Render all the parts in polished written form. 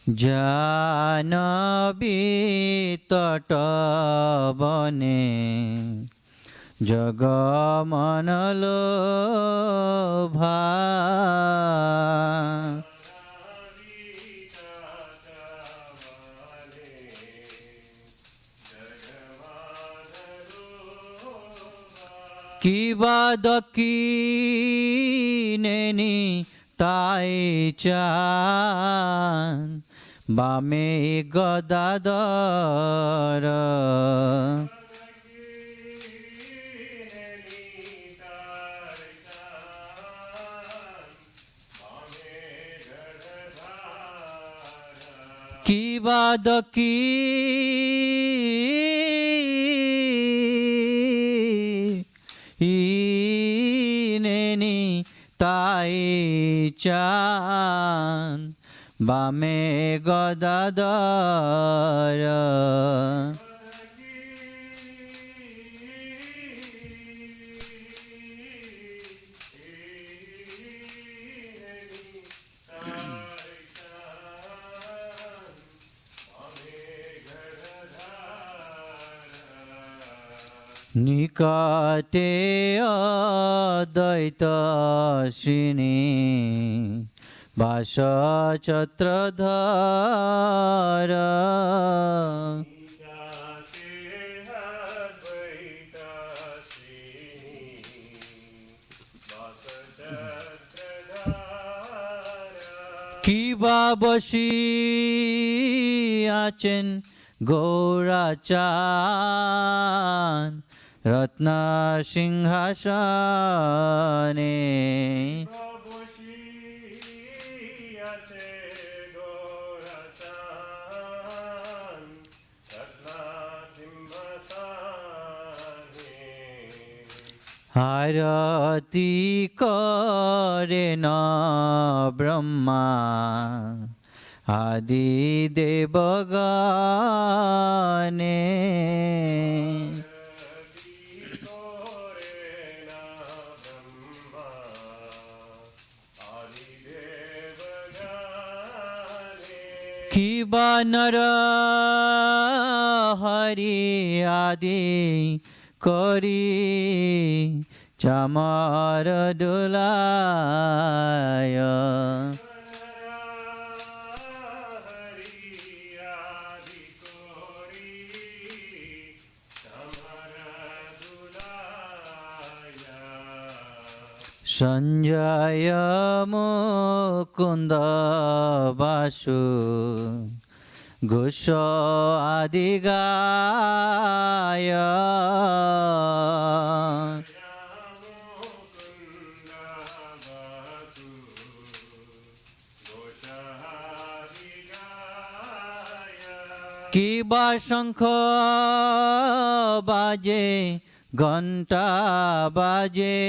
জাহ্নবী তটবনে জগমনলোভা কিবা দক্ষিণেনি তাই চান বামে গদাধর কিবা দক্ষিণেনি তাই চান বামে গদাধর নিকটে অদ্বৈতশ্বিনী বাস ছত্রধর কিবা বসি আছেন গৌরাচান রত্ন সিংহাসনে আরতি করেন ব্রহ্মা আদি দেবগণে কিবা নর হরি আদি করি চামার দুলায় সঞ্জয় মুকুন্দ বাসু ঘোষ আদি গায় কিবা শঙ্খ বাজে ঘণ্টা বাজে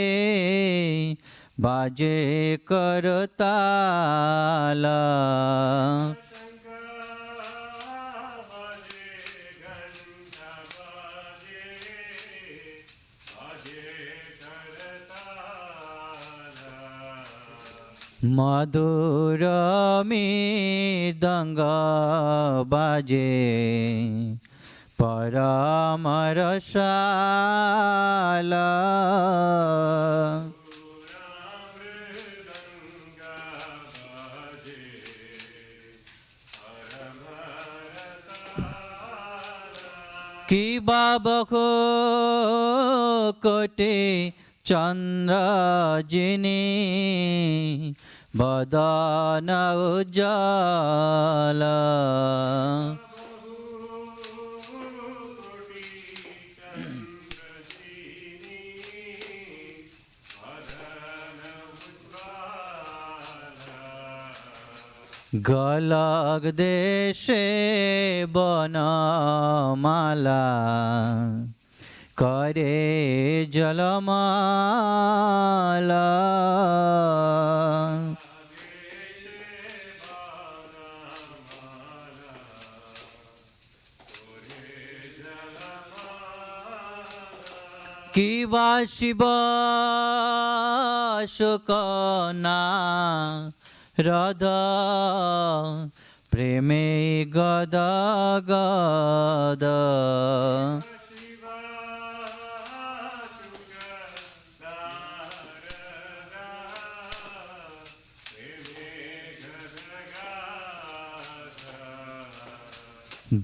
বাজে করতাল মধুর মৃদঙ্গ বাজে পরম রসাল কিবা বখো কোটে চন্দ্র জিনি বদন উজ্জ্বল গলগ দেশে বনমালা করে জলমালা কিবা শিব শুকনা হ্রদ প্রেমে গদা গদ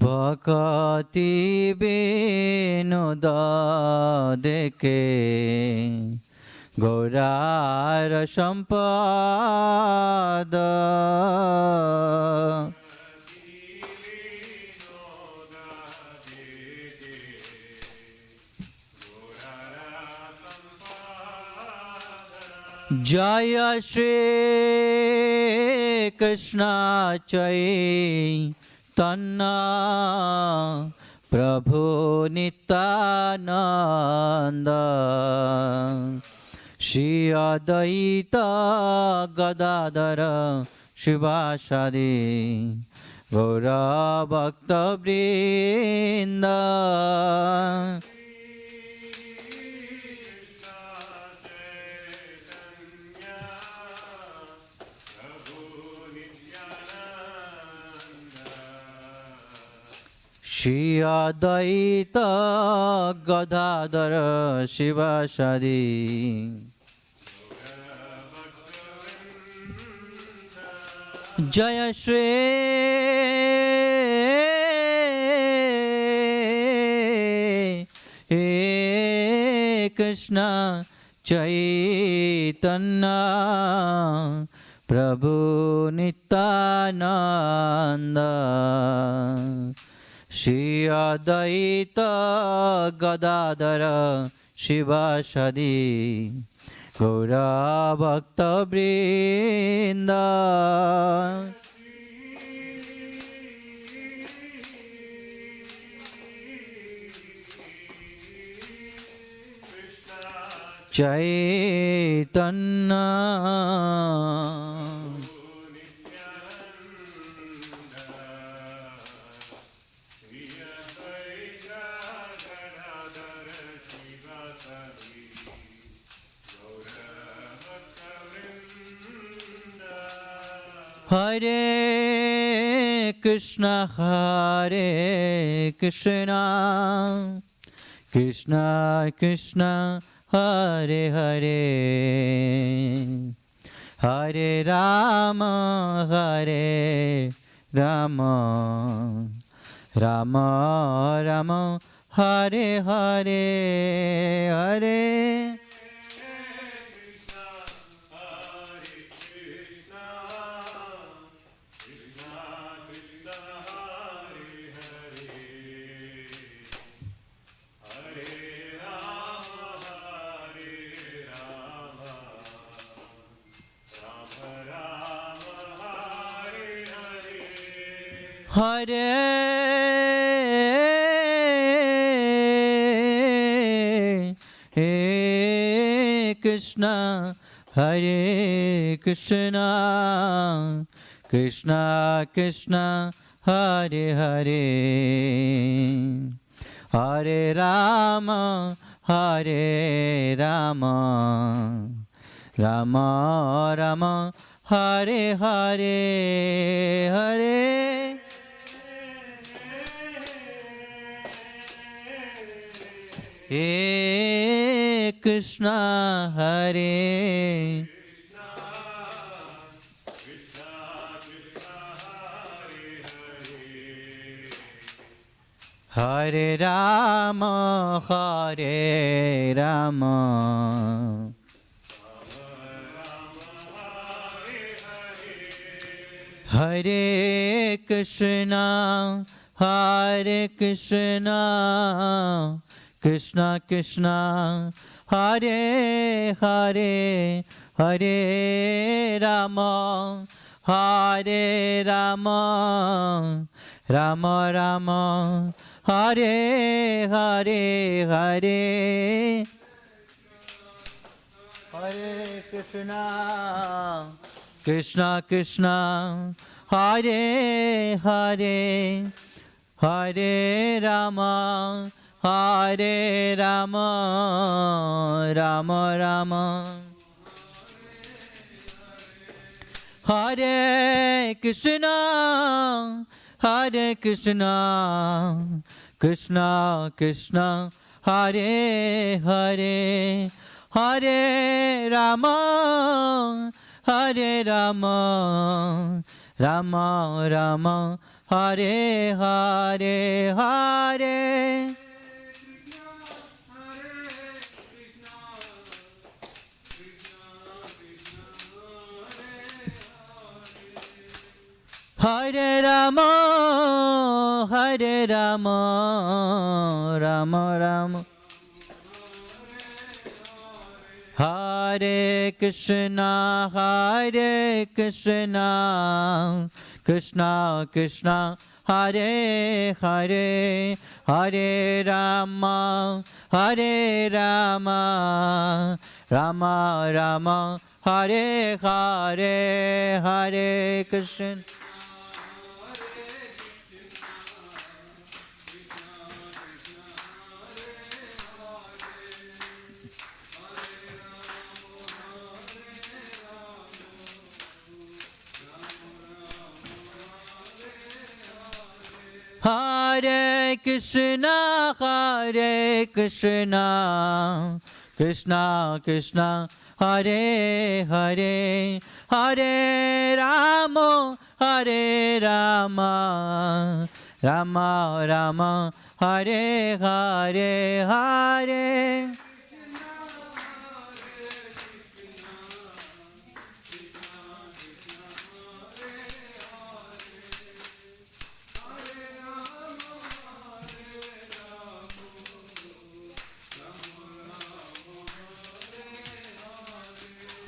ভকতি বিনোদ দেখে গৌরার সম্পদ জয় শ্রী কৃষ্ণ চৈতন্য প্রভু নিত্যানন্দ শ্রী অদ্বৈত গদাধর শিবাসাদি গৌর ভক্তবৃন্দ। শ্রী অদ্বৈত গদাধর শিবাসাদি জয় শ্রী কৃষ্ণ চৈতন্য প্রভু নিত্যানন্দ শ্রী অদ্বৈত গদাধর শিবাসাদি গৌর ভক্তবৃন্দ। চৈতন্য হরে কৃষ্ণ কৃষ্ণ কৃষ্ণ হরে হরে হরে রাম রাম রাম হরে হরে হরে হরে কৃষ্ণ কৃষ্ণ কৃষ্ণ কৃষ্ণ হরে হরে হরে রাম রাম রাম হরে হরে হরে হে কৃষ্ণ হরে হরে রাম হরে Krishna Krishna Krishna Hare Hare Hare Ram Ram Ram Hare Hare Hare Hare Krishna Krishna Krishna Hare Hare Hare Ram Ram Ram Hare Krishna, Hare Krishna, Krishna Krishna, Hare Hare, Hare Rama, Hare Rama, Rama Rama, Hare Hare, Hare Hare Rama, Hare Rama, Rama Rama, Hare Krishna, Hare Krishna, Krishna Krishna, Hare Hare, Hare Rama, Hare Rama, Rama Rama, Hare Hare, Hare Krishna. Hare Krishna, Hare Krishna, Krishna Krishna, Hare Hare, Hare Rama, Hare Rama, Rama Rama, Hare Hare, Hare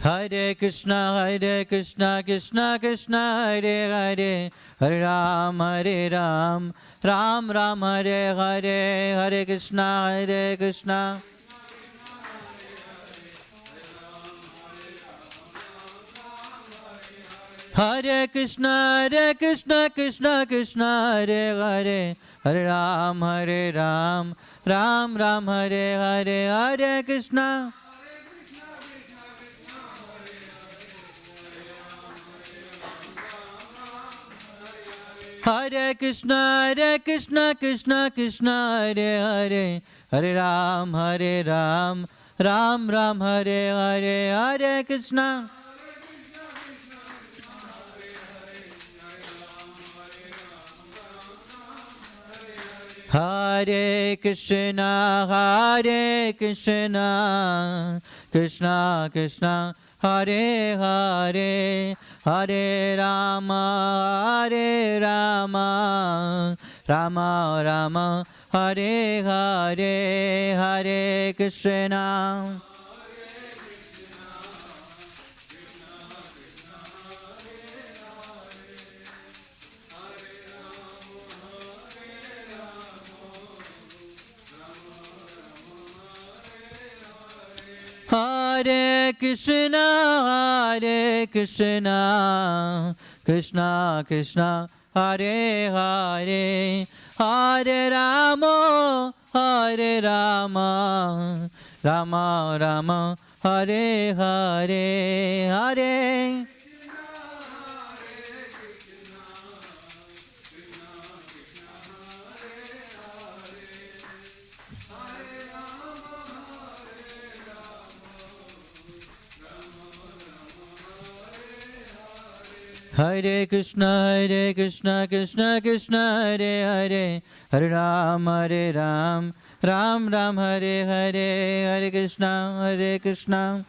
Hare Krishna, Hare Krishna, Krishna Krishna, Hare Hare, Hare Ram, Hare Ram, Ram Ram, Hare Hare, Hare Krishna, Hare Krishna. Hare Krishna, Hare Krishna, Krishna Krishna, Hare Hare, Hare Ram, Hare Ram, Ram Ram, Hare Hare, Hare Krishna. Hare Krishna, Hare Krishna, Krishna Krishna, Hare Hare, Hare Ram, Hare Ram, Ram Ram, Hare Hare, Hare Krishna. Hare Krishna, Hare Krishna, Krishna Krishna, Hare Hare, Hare Rama, Hare Rama, Rama Rama, Hare Hare, Hare Krishna. Hare Krishna, Hare Krishna, Krishna Krishna, Hare Hare, Hare Rama, Hare Rama, Rama Rama, Hare Hare, Hare Hare Krishna, Hare Krishna, Krishna Krishna, Hare Hare, Hare Ram, Hare Ram, Ram Ram, Hare Hare, Hare Krishna, Hare Krishna.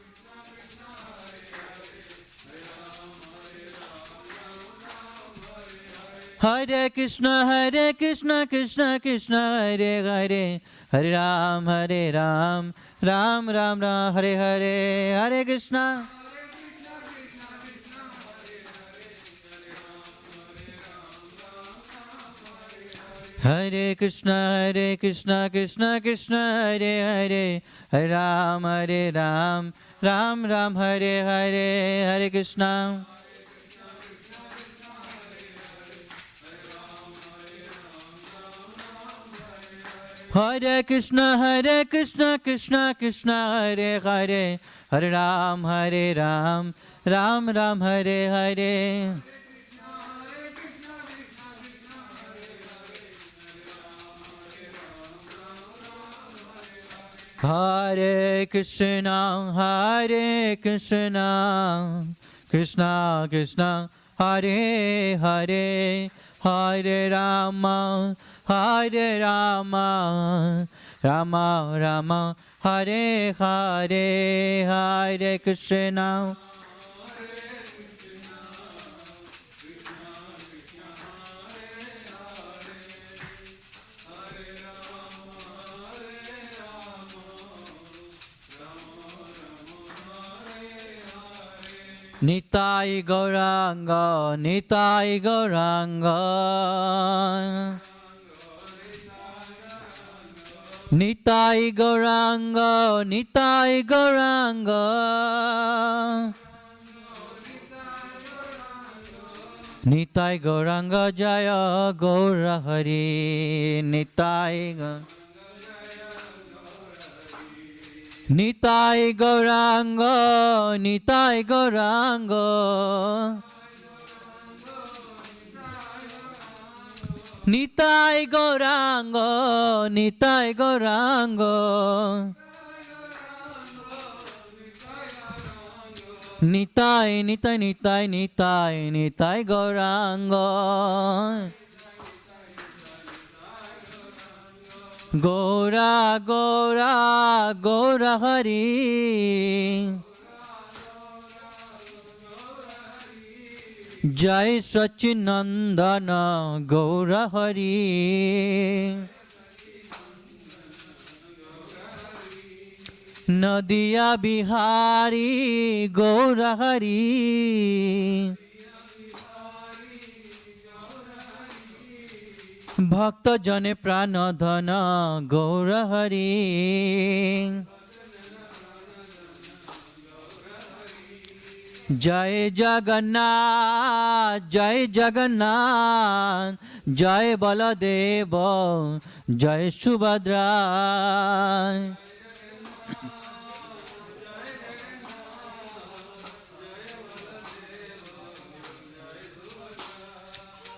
Hare Krishna, Hare Krishna, Krishna Krishna, Hare Hare, Hare Ram, Hare Ram, Ram Ram, Hare Hare, Hare Krishna. Hare Krishna, Hare Krishna, Krishna Krishna, Hare Hare, Hare Ram, Hare Ram, Ram Ram, Hare Hare, Hare Krishna. Hare Krishna, Hare Krishna, Krishna Krishna, Hare Hare, Hare Ram, Ram Ram, Hare Hare. Hare Krishna, Krishna Krishna, Hare Hare, Hare Rama, Rama Rama, Hare Hare, Hare Krishna. Nitai Gauranga, Nitai Gauranga, Nitai Gauranga, Nitai Gauranga, Nitai Gauranga Jaya Gaura Hari, Nitai Gauranga. Nitai Gauranga, Nitai Gauranga, Nitai Gauranga, Nitai Gauranga, Nitai, Nitai, Nitai, Nitai, Nitai Gauranga. Gaura, Gaura, Gaura Hari, Jai Sachinandana, Gaura Hari, Nadia Bihari, Gaura Hari, Bhakta Jane Pranadhana, Gaura Hari, Jai Jagannath, Jai Jagannath, Jai Baladeva, Jai Subhadra.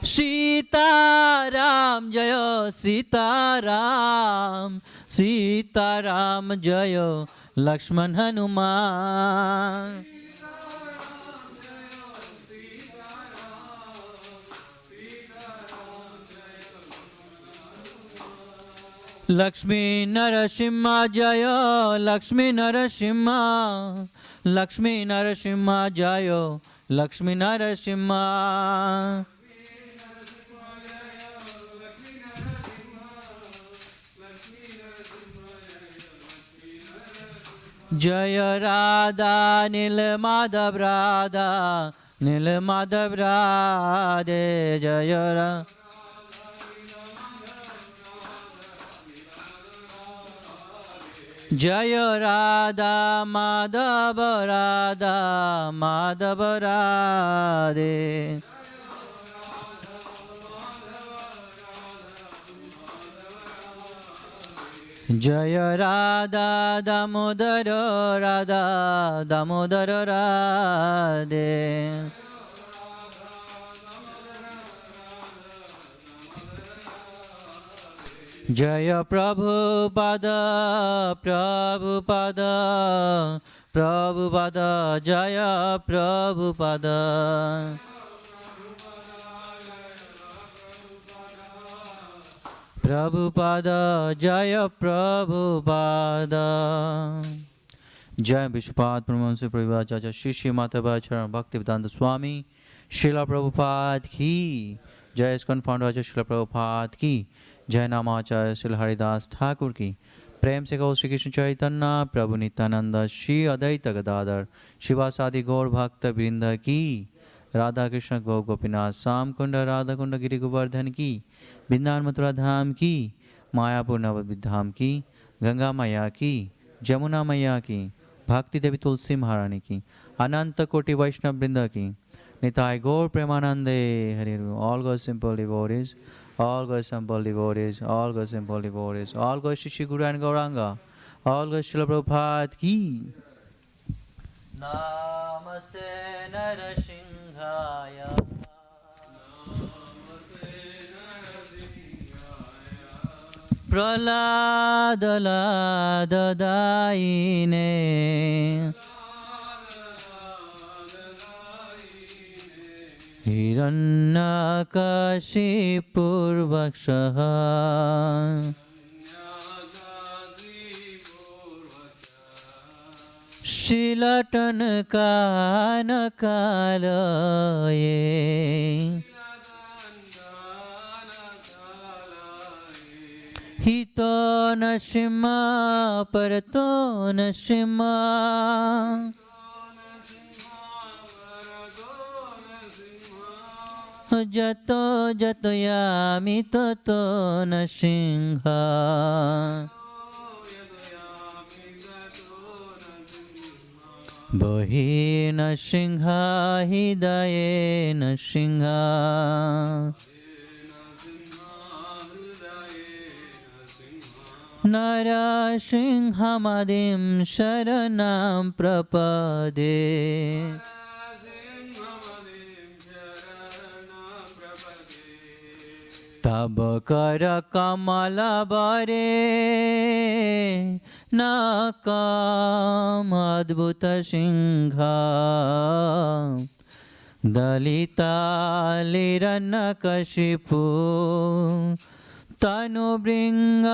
Sita Ram Jaya, Sita Ram, Sita Ram Jaya, Lakshman Hanuman. Lakshmi Narasimha Jaya, Lakshmi Narasimha, Lakshmi Narasimha Jaya, Lakshmi Narasimha. Jaya Radha Nil Madhav Radha Nil Madhav Radhe Jaya Radha. Jaya Radha Madhava Radha Madhava Radhe. Jaya Radha Damodara Radha Damodara Radhe. Jaya Prabhupada Prabhupada Prabhupada Jaya Prabhupada. Prabhupada Jaya Prabhupada. Jai Vishwapad Paramahansa Prabhupada Shri Shri Madhava Bhaktivedanta Swami Srila Prabhupada ki Jai ISKCON Founder Srila Prabhupada ki Jai Namacharya Srila Haridas Thakur ki प्रेम से कहो श्री कृष्ण चैतन्य प्रभु नित्यानंद श्री अद्वैत गदाधर शिवासादि गौर भक्त वृंद की राधा कृष्ण गौ गोपीनाथ श्याम कुंड राधा कुंड गिरि गोवर्धन की बिंदान मथुरा धाम की मायापुर नवद्वीप धाम की गंगा मैया की जमुना मैया की भक्ति देवी तुलसी महारानी की अनंत कोटि वैष्णव वृंद की निताय गौर प्रेमानंदे Hari all God simple devotees all God simple devotees, all God simple devotees, all God Shri Guru and Gauranga, all God Srila Prabhupada ki. Namaste Narasimhaya. Praladadaine Hiranyakashipurvakshaha Shilatankanakalaye Hito nashima parato nashima Jato jato yami toto nashingha Bahi nashingha hidaye nashingha Narashinhamadim sharanam prapade Tabakara kamala bare nakam adbhuta singha Dalita liranakashipu Tanu bringam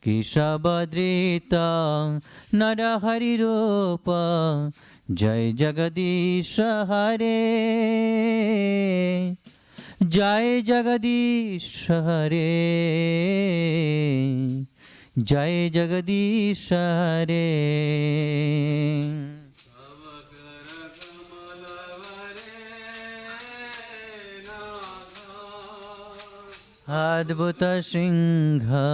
Kishabadrita Narahari Rupa Jai Jagadisha Hare Jai Jagadisha Hare Jai Jagadisha Hare Adbhuta Singha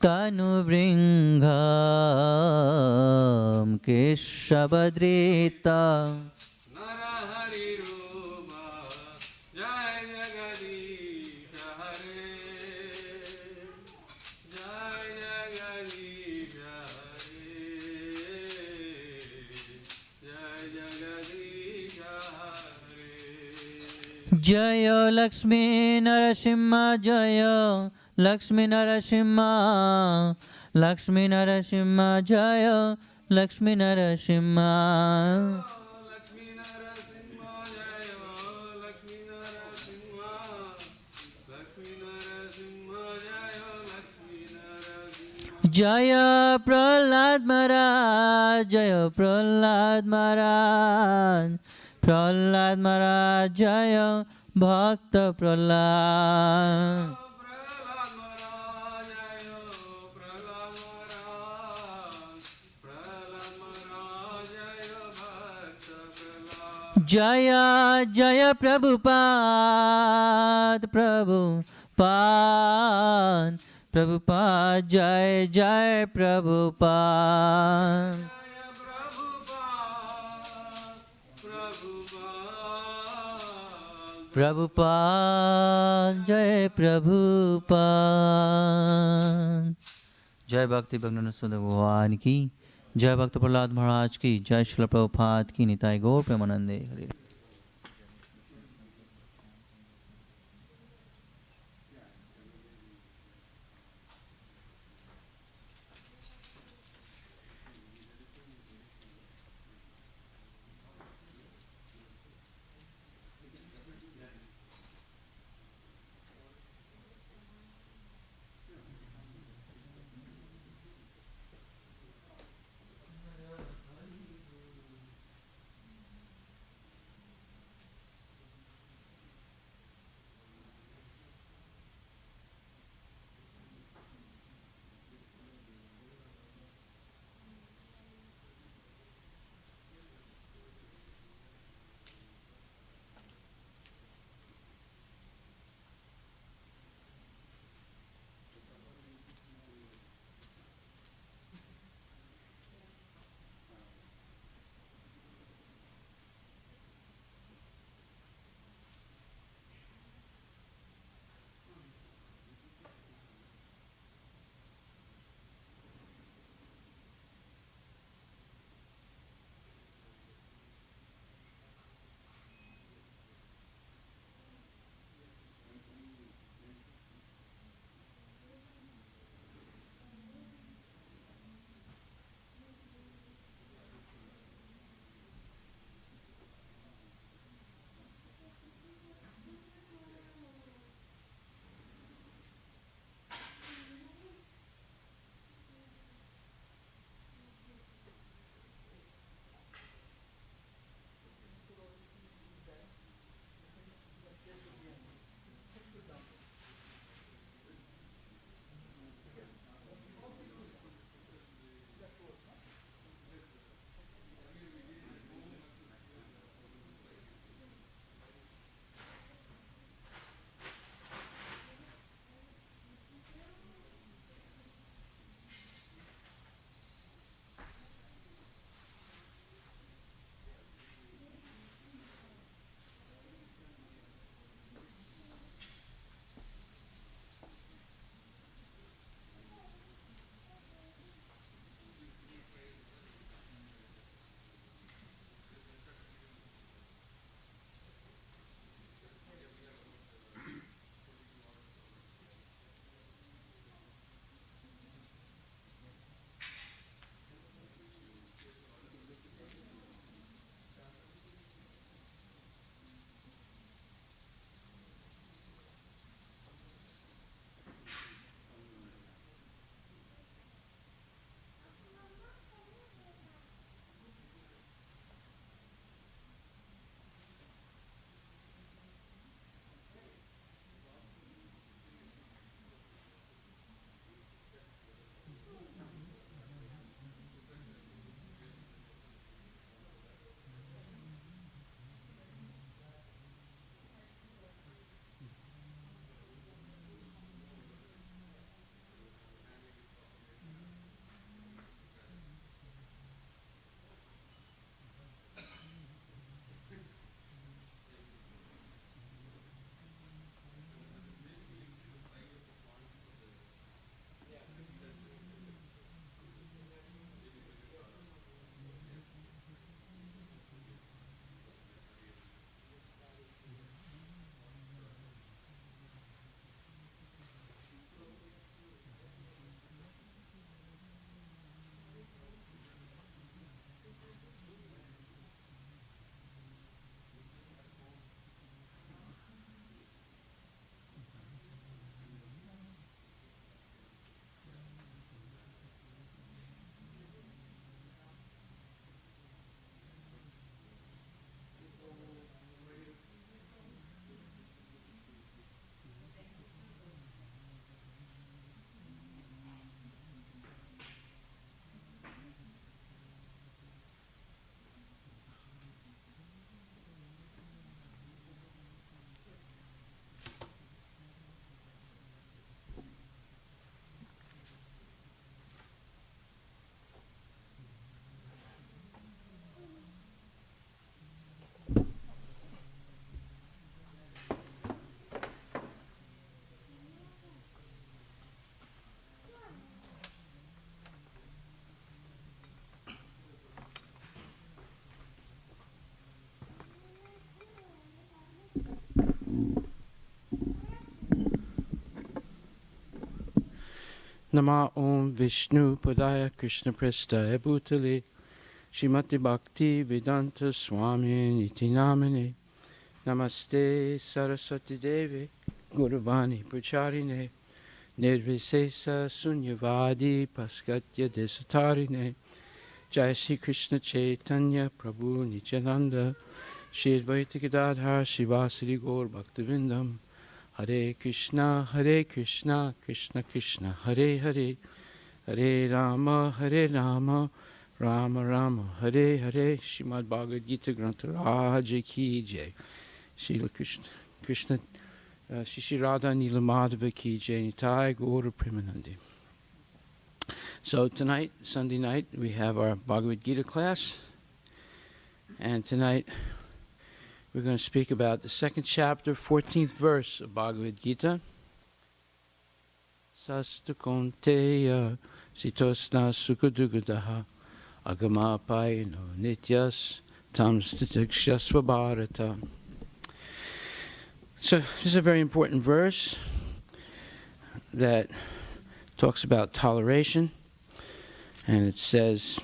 Tanu Bringam Keshabadrita Jaya Lakshmi Narasimha Jaya Lakshmi Narasimha Lakshmi Narasimha Jaya Lakshmi Narasimha Jaya Prahlad Maharaj Jaya Prahlad Maharaj Prahlad Maharaj Jaya Bhakta Prahlad Jaya Jaya Prabhupada Prabhupada Prabhupada Jai Jai Prabhupada Prabhupada Jai Prabhupada Jai Bhakti Bhagwan Sudha Bhagwan ki Jai Bhakta Prahlad Maharaj ki Jai Srila Prabhupada ki Nitai Gaur Premanande Hari Nama Om Vishnu Padaya Krishna Prestaya Bhutale Shrimati Bhakti Vedanta Swami Niti Namane Namaste Saraswati Devi Guruvani Pracharine Nirvisesa Sunyavadi Paskatya Desatarine Jai Shri Krishna Chaitanya Prabhu Nityananda Shri Advaita Gadadhar Shivasari Gaur Bhaktivindam Hare Krishna Krishna Krishna Hare Hare Hare Rama Rama Rama Hare Hare Srimad Bhagavad-Gita Grantha Raja Ki Jai Srila Krishna Shri Radha Nila Madhava Ki Jai Nitai Gaura Premanandi. So tonight, Sunday night, we have our Bhagavad-Gita class, and tonight we're going to speak about the second chapter, 14th verse of Bhagavad-Gita. Sasta konteya sitosna sukadugadaha agamapayino nityas tamstatikshasva bharata. So this is a very important verse that talks about toleration, and it says,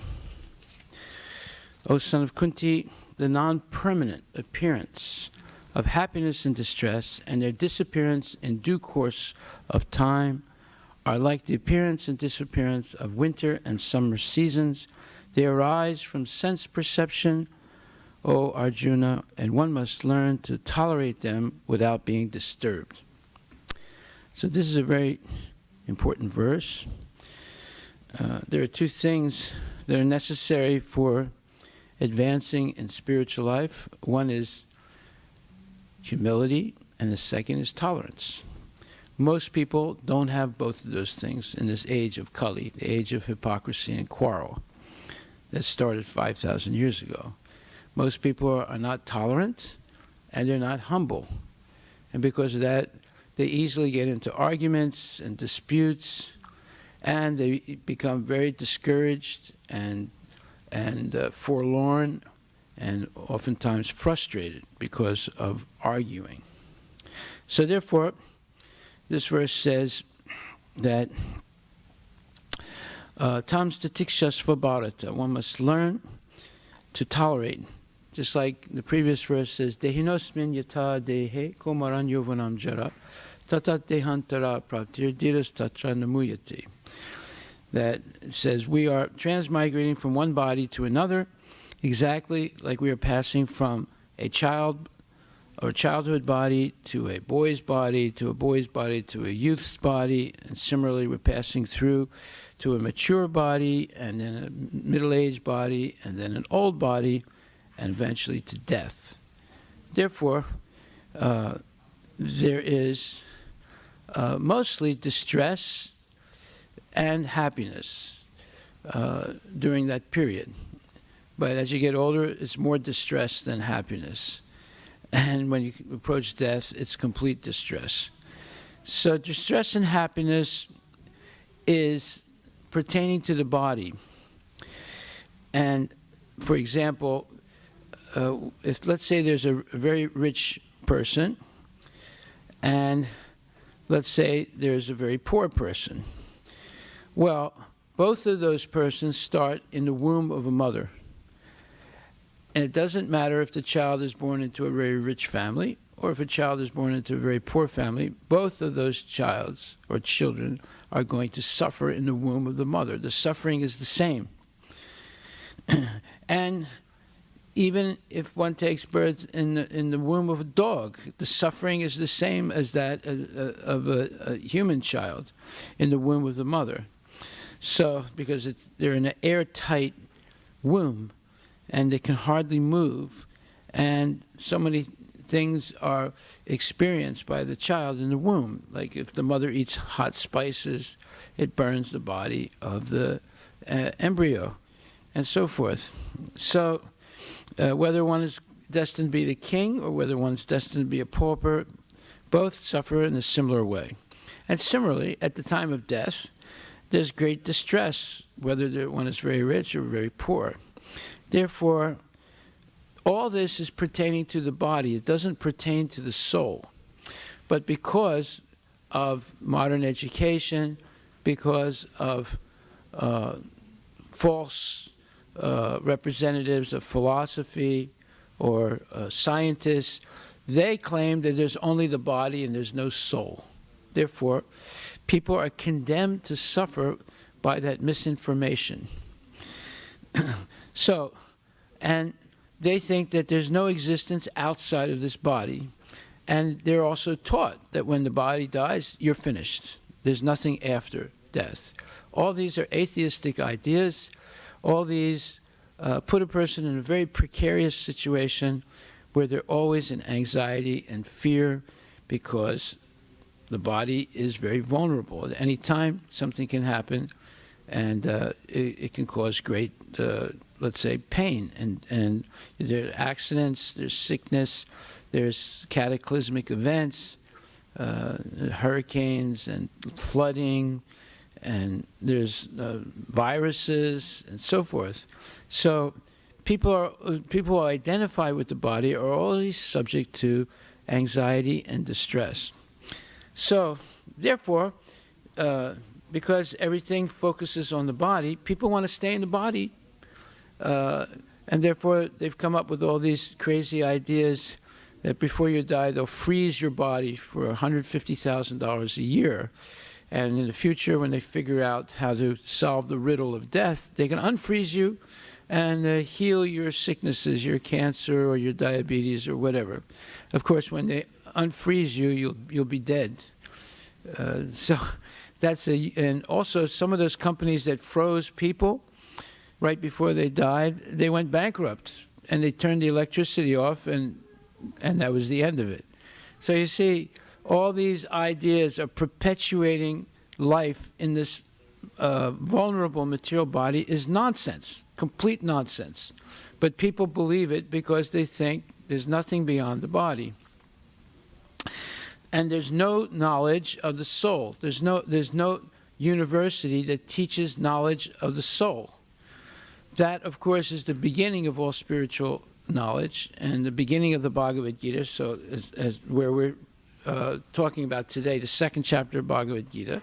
O son of Kunti, the non-permanent appearance of happiness and distress and their disappearance in due course of time are like the appearance and disappearance of winter and summer seasons. They arise from sense perception, O Arjuna, and one must learn to tolerate them without being disturbed. So this is a very important verse. There are two things that are necessary for advancing in spiritual life. One is humility, and the second is tolerance. Most people don't have both of those things in this age of Kali, the age of hypocrisy and quarrel that started 5,000 years ago. Most people are not tolerant, and they're not humble. And because of that, they easily get into arguments and disputes, and they become very discouraged and forlorn, and oftentimes frustrated because of arguing. So therefore, this verse says that tam statikshasva bharata, one must learn to tolerate, just like the previous verse says, dehinosmin yata dehe komaran yovanam jara tatat dehantara praptir diras tatra namuyati. That says we are transmigrating from one body to another, exactly like we are passing from a child or childhood body to a boy's body, to a boy's body, to a youth's body, and similarly we're passing through to a mature body, and then a middle-aged body, and then an old body, and eventually to death. Therefore, there is mostly distress and happiness during that period. But as you get older, it's more distress than happiness. And when you approach death, it's complete distress. So distress and happiness is pertaining to the body. And for example, if let's say there's a very rich person, and let's say there's a very poor person. Well, both of those persons start in the womb of a mother. And it doesn't matter if the child is born into a very rich family or if a child is born into a very poor family, both of those children are going to suffer in the womb of the mother. The suffering is the same. And even if one takes birth in the womb of a dog, the suffering is the same as that of a human child in the womb of the mother. So, because they're in an airtight womb, and they can hardly move, and so many things are experienced by the child in the womb. Like if the mother eats hot spices, it burns the body of the embryo, and so forth. So whether one is destined to be the king or whether one's destined to be a pauper, both suffer in a similar way. And similarly, at the time of death, there's great distress, whether one is very rich or very poor. Therefore, all this is pertaining to the body. It doesn't pertain to the soul. But because of modern education, because of false representatives of philosophy or scientists. They claim that there's only the body and there's no soul. Therefore, people are condemned to suffer by that misinformation. So, and they think that there's no existence outside of this body. And they're also taught that when the body dies, you're finished. There's nothing after death. All these are atheistic ideas. All these put a person in a very precarious situation where they're always in anxiety and fear because the body is very vulnerable. At any time, something can happen, and it can cause great, let's say, pain. And there are accidents, there's sickness, there's cataclysmic events, hurricanes and flooding, and there's viruses and so forth. So people who identify with the body are always subject to anxiety and distress. So therefore, because everything focuses on the body, people want to stay in the body, and therefore they've come up with all these crazy ideas that before you die, they'll freeze your body for $150,000 a year. And in the future, when they figure out how to solve the riddle of death, they can unfreeze you and heal your sicknesses, your cancer or your diabetes or whatever. Of course, when they unfreeze you, you'll be dead. So that's and also some of those companies that froze people right before they died, they went bankrupt and they turned the electricity off, and that was the end of it. So you see, all these ideas of perpetuating life in this vulnerable material body is nonsense, complete nonsense. But people believe it because they think there's nothing beyond the body. And there's no knowledge of the soul. There's no university that teaches knowledge of the soul. That, of course, is the beginning of all spiritual knowledge and the beginning of the Bhagavad-Gita. So as where we're talking about today, the second chapter of Bhagavad-Gita,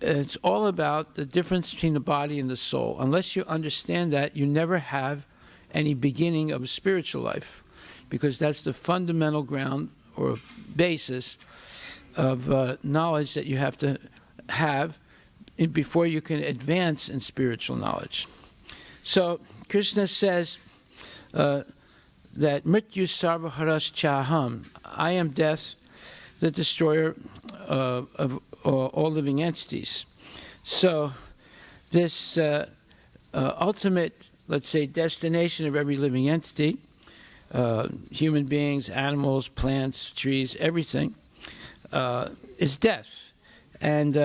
it's all about the difference between the body and the soul. Unless you understand that, you never have any beginning of a spiritual life, because that's the fundamental ground or basis of knowledge that you have to have before you can advance in spiritual knowledge. So Krishna says that Mrityu Sarvaharas Chaham, I am death, the destroyer of all living entities. So this ultimate, let's say, destination of every living entity, human beings, animals, plants, trees, everything, is death. And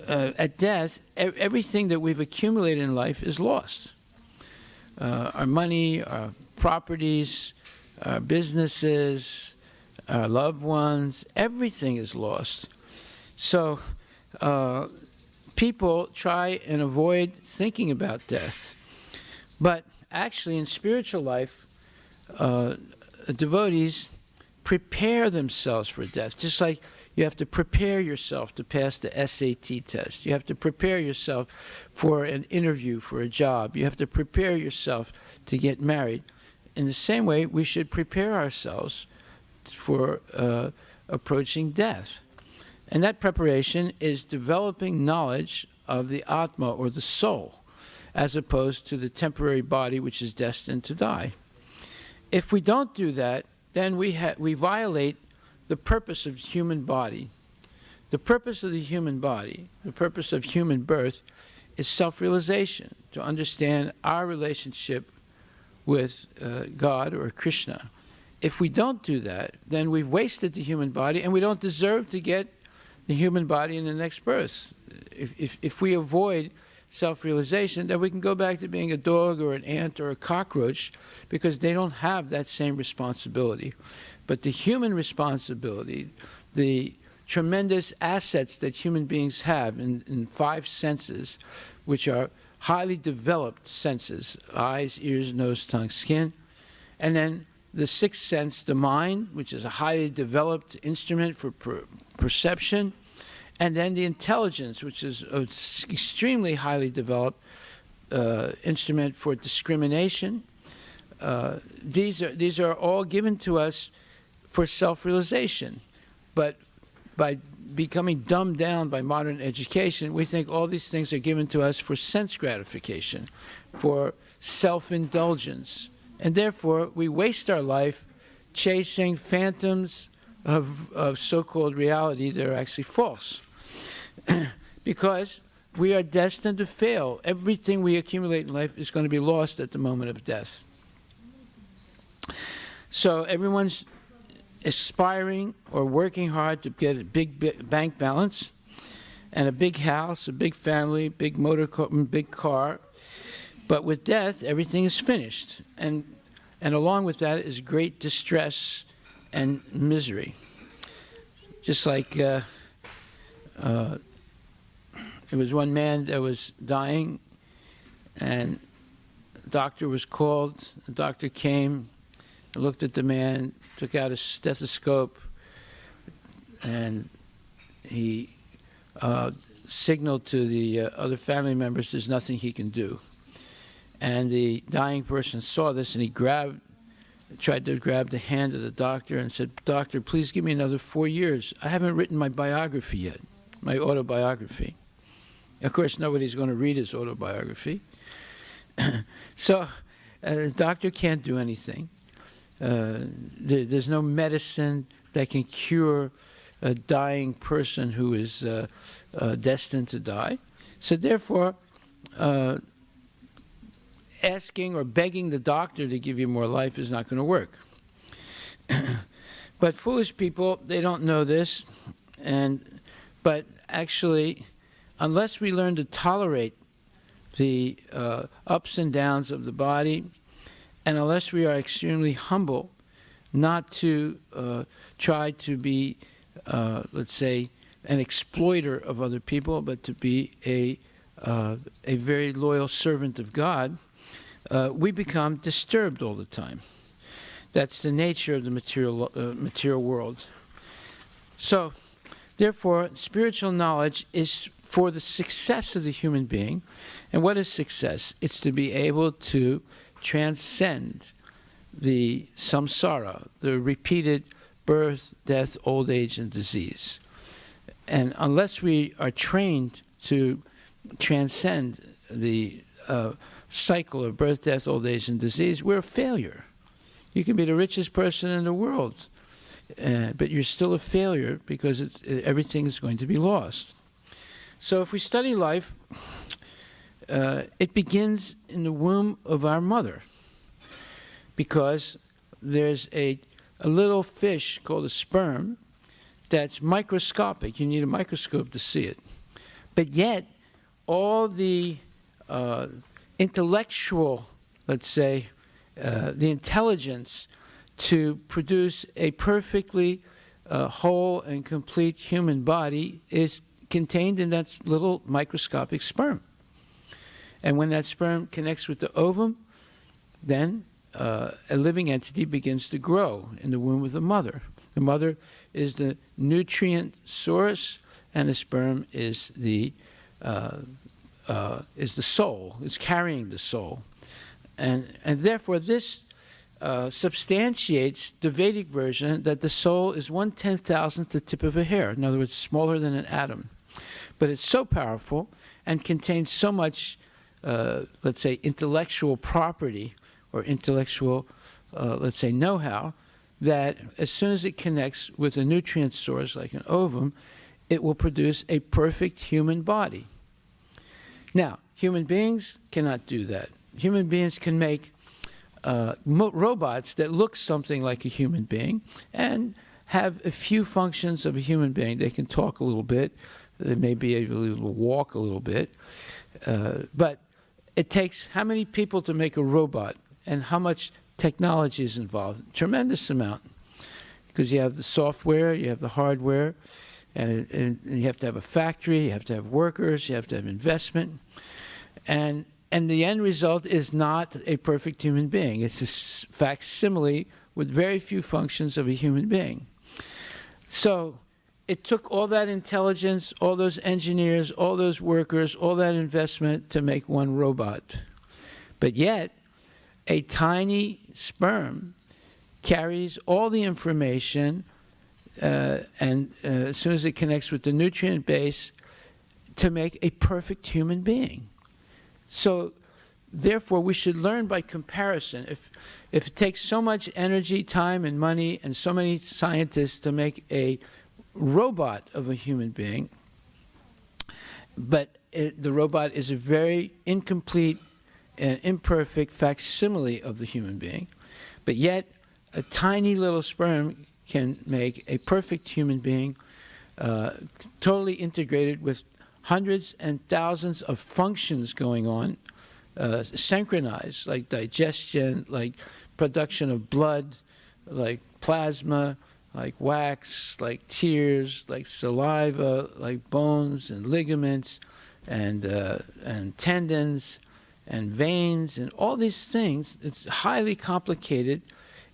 at death, everything that we've accumulated in life is lost. Our money, our properties, our businesses, our loved ones, everything is lost. So people try and avoid thinking about death. But actually, in spiritual life, devotees prepare themselves for death, just like you have to prepare yourself to pass the SAT test. You have to prepare yourself for an interview for a job. You have to prepare yourself to get married. In the same way, we should prepare ourselves for approaching death. And that preparation is developing knowledge of the Atma, or the soul, as opposed to the temporary body which is destined to die. If we don't do that, then we violate the purpose of the human body. The purpose of the human body, the purpose of human birth, is self-realization, to understand our relationship with God or Krishna. If we don't do that, then we've wasted the human body, and we don't deserve to get the human body in the next birth. If we avoid self-realization, then we can go back to being a dog or an ant or a cockroach, because they don't have that same responsibility. But the human responsibility, the tremendous assets that human beings have in 5 senses, which are highly developed senses, eyes, ears, nose, tongue, skin, and then the 6th sense, the mind, which is a highly developed instrument for perception, And then the intelligence, which is an extremely highly developed instrument for discrimination. These are all given to us for self-realization. But by becoming dumbed down by modern education, we think all these things are given to us for sense gratification, for self-indulgence. And therefore, we waste our life chasing phantoms of so-called reality that are actually false. Because we are destined to fail. Everything we accumulate in life is going to be lost at the moment of death. So everyone's aspiring or working hard to get a big bank balance and a big house, a big family, big motor car, big car. But with death, everything is finished. And along with that is great distress and misery. Just like there was one man that was dying, and the doctor was called. The doctor came, looked at the man, took out a stethoscope, and he signaled to the other family members there's nothing he can do. And the dying person saw this, and he tried to grab the hand of the doctor and said, "Doctor, please give me another 4 years. I haven't written my biography yet, my autobiography." Of course, nobody's going to read his autobiography. So the doctor can't do anything. There's no medicine that can cure a dying person who is destined to die. So therefore, asking or begging the doctor to give you more life is not going to work. But foolish people, they don't know this. But actually, unless we learn to tolerate the ups and downs of the body, and unless we are extremely humble, not to try to be, let's say, an exploiter of other people, but to be a very loyal servant of God, we become disturbed all the time. That's the nature of the material world. So, therefore, spiritual knowledge is for the success of the human being. And what is success? It's to be able to transcend the samsara, the repeated birth, death, old age, and disease. And unless we are trained to transcend the cycle of birth, death, old age, and disease, we're a failure. You can be the richest person in the world, but you're still a failure because everything is going to be lost. So if we study life, it begins in the womb of our mother, because there's a little fish called a sperm that's microscopic. You need a microscope to see it. But yet, all the intellectual, let's say, the intelligence to produce a perfectly whole and complete human body is contained in that little microscopic sperm. And when that sperm connects with the ovum, then a living entity begins to grow in the womb of the mother. The mother is the nutrient source, and the sperm is the soul, is carrying the soul. And therefore this substantiates the Vedic version that the soul is 1/10,000th the tip of a hair. In other words, smaller than an atom. But it's so powerful and contains so much, let's say, intellectual property or intellectual, let's say, know-how, that as soon as it connects with a nutrient source like an ovum, it will produce a perfect human body. Now, human beings cannot do that. Human beings can make robots that look something like a human being and have a few functions of a human being. They can talk a little bit. They may be able to walk a little bit. But it takes how many people to make a robot, and how much technology is involved? Tremendous amount. Because you have the software, you have the hardware, and you have to have a factory, you have to have workers, you have to have investment. And the end result is not a perfect human being. It's a facsimile with very few functions of a human being. So it took all that intelligence, all those engineers, all those workers, all that investment to make one robot. But yet, a tiny sperm carries all the information, and as soon as it connects with the nutrient base, to make a perfect human being. So, therefore, we should learn by comparison. If it takes so much energy, time, and money, and so many scientists to make a robot of a human being, but the robot is a very incomplete and imperfect facsimile of the human being, but yet a tiny little sperm can make a perfect human being, totally integrated with hundreds and thousands of functions going on, synchronized, like digestion, like production of blood, like plasma, like wax, like tears, like saliva, like bones and ligaments and tendons and veins and all these things. It's a highly complicated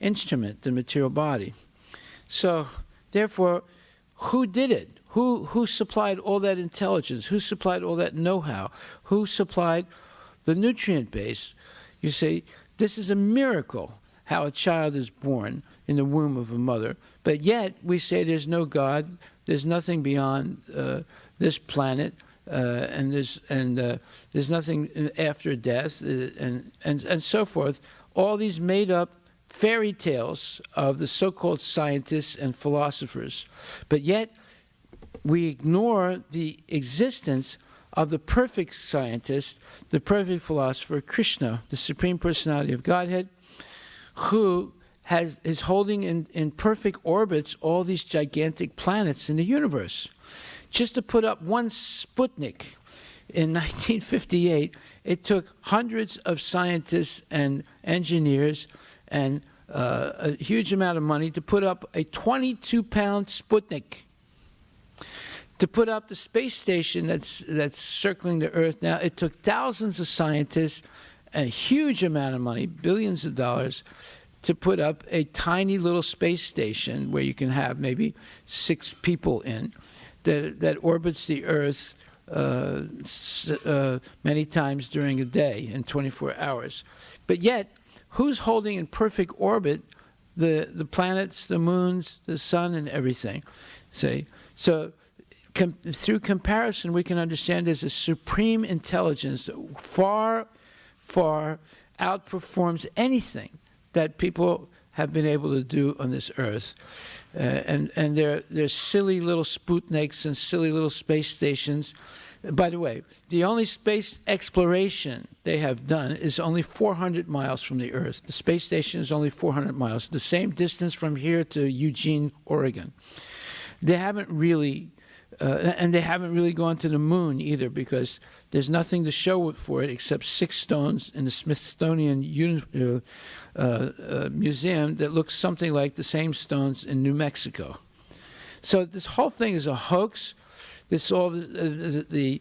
instrument, the material body. So, therefore, who did it? Who supplied all that intelligence? Who supplied all that know-how? Who supplied the nutrient base? You say, this is a miracle, how a child is born in the womb of a mother. But yet, we say there's no God, there's nothing beyond this planet, and there's nothing after death, and so forth. All these made-up fairy tales of the so-called scientists and philosophers. But yet, we ignore the existence of the perfect scientist, the perfect philosopher, Krishna, the Supreme Personality of Godhead, who is holding in perfect orbits all these gigantic planets in the universe. Just to put up one Sputnik in 1958, it took hundreds of scientists and engineers and a huge amount of money to put up a 22-pound Sputnik. To put up the space station that's circling the Earth now, it took thousands of scientists, a huge amount of money, billions of dollars, to put up a tiny little space station where you can have maybe 6 people in, that orbits the Earth many times during a day in 24 hours. But yet, who's holding in perfect orbit the planets, the moons, the sun, and everything? See? So through comparison, we can understand there's a supreme intelligence that far, far outperforms anything that people have been able to do on this earth. And their silly little Sputniks and silly little space stations. By the way, the only space exploration they have done is only 400 miles from the Earth. The space station is only 400 miles, the same distance from here to Eugene, Oregon. They haven't really, and they haven't really gone to the moon either, because there's nothing to show for it except 6 stones in the Smithsonian Museum that looks something like the same stones in New Mexico. So this whole thing is a hoax. This all the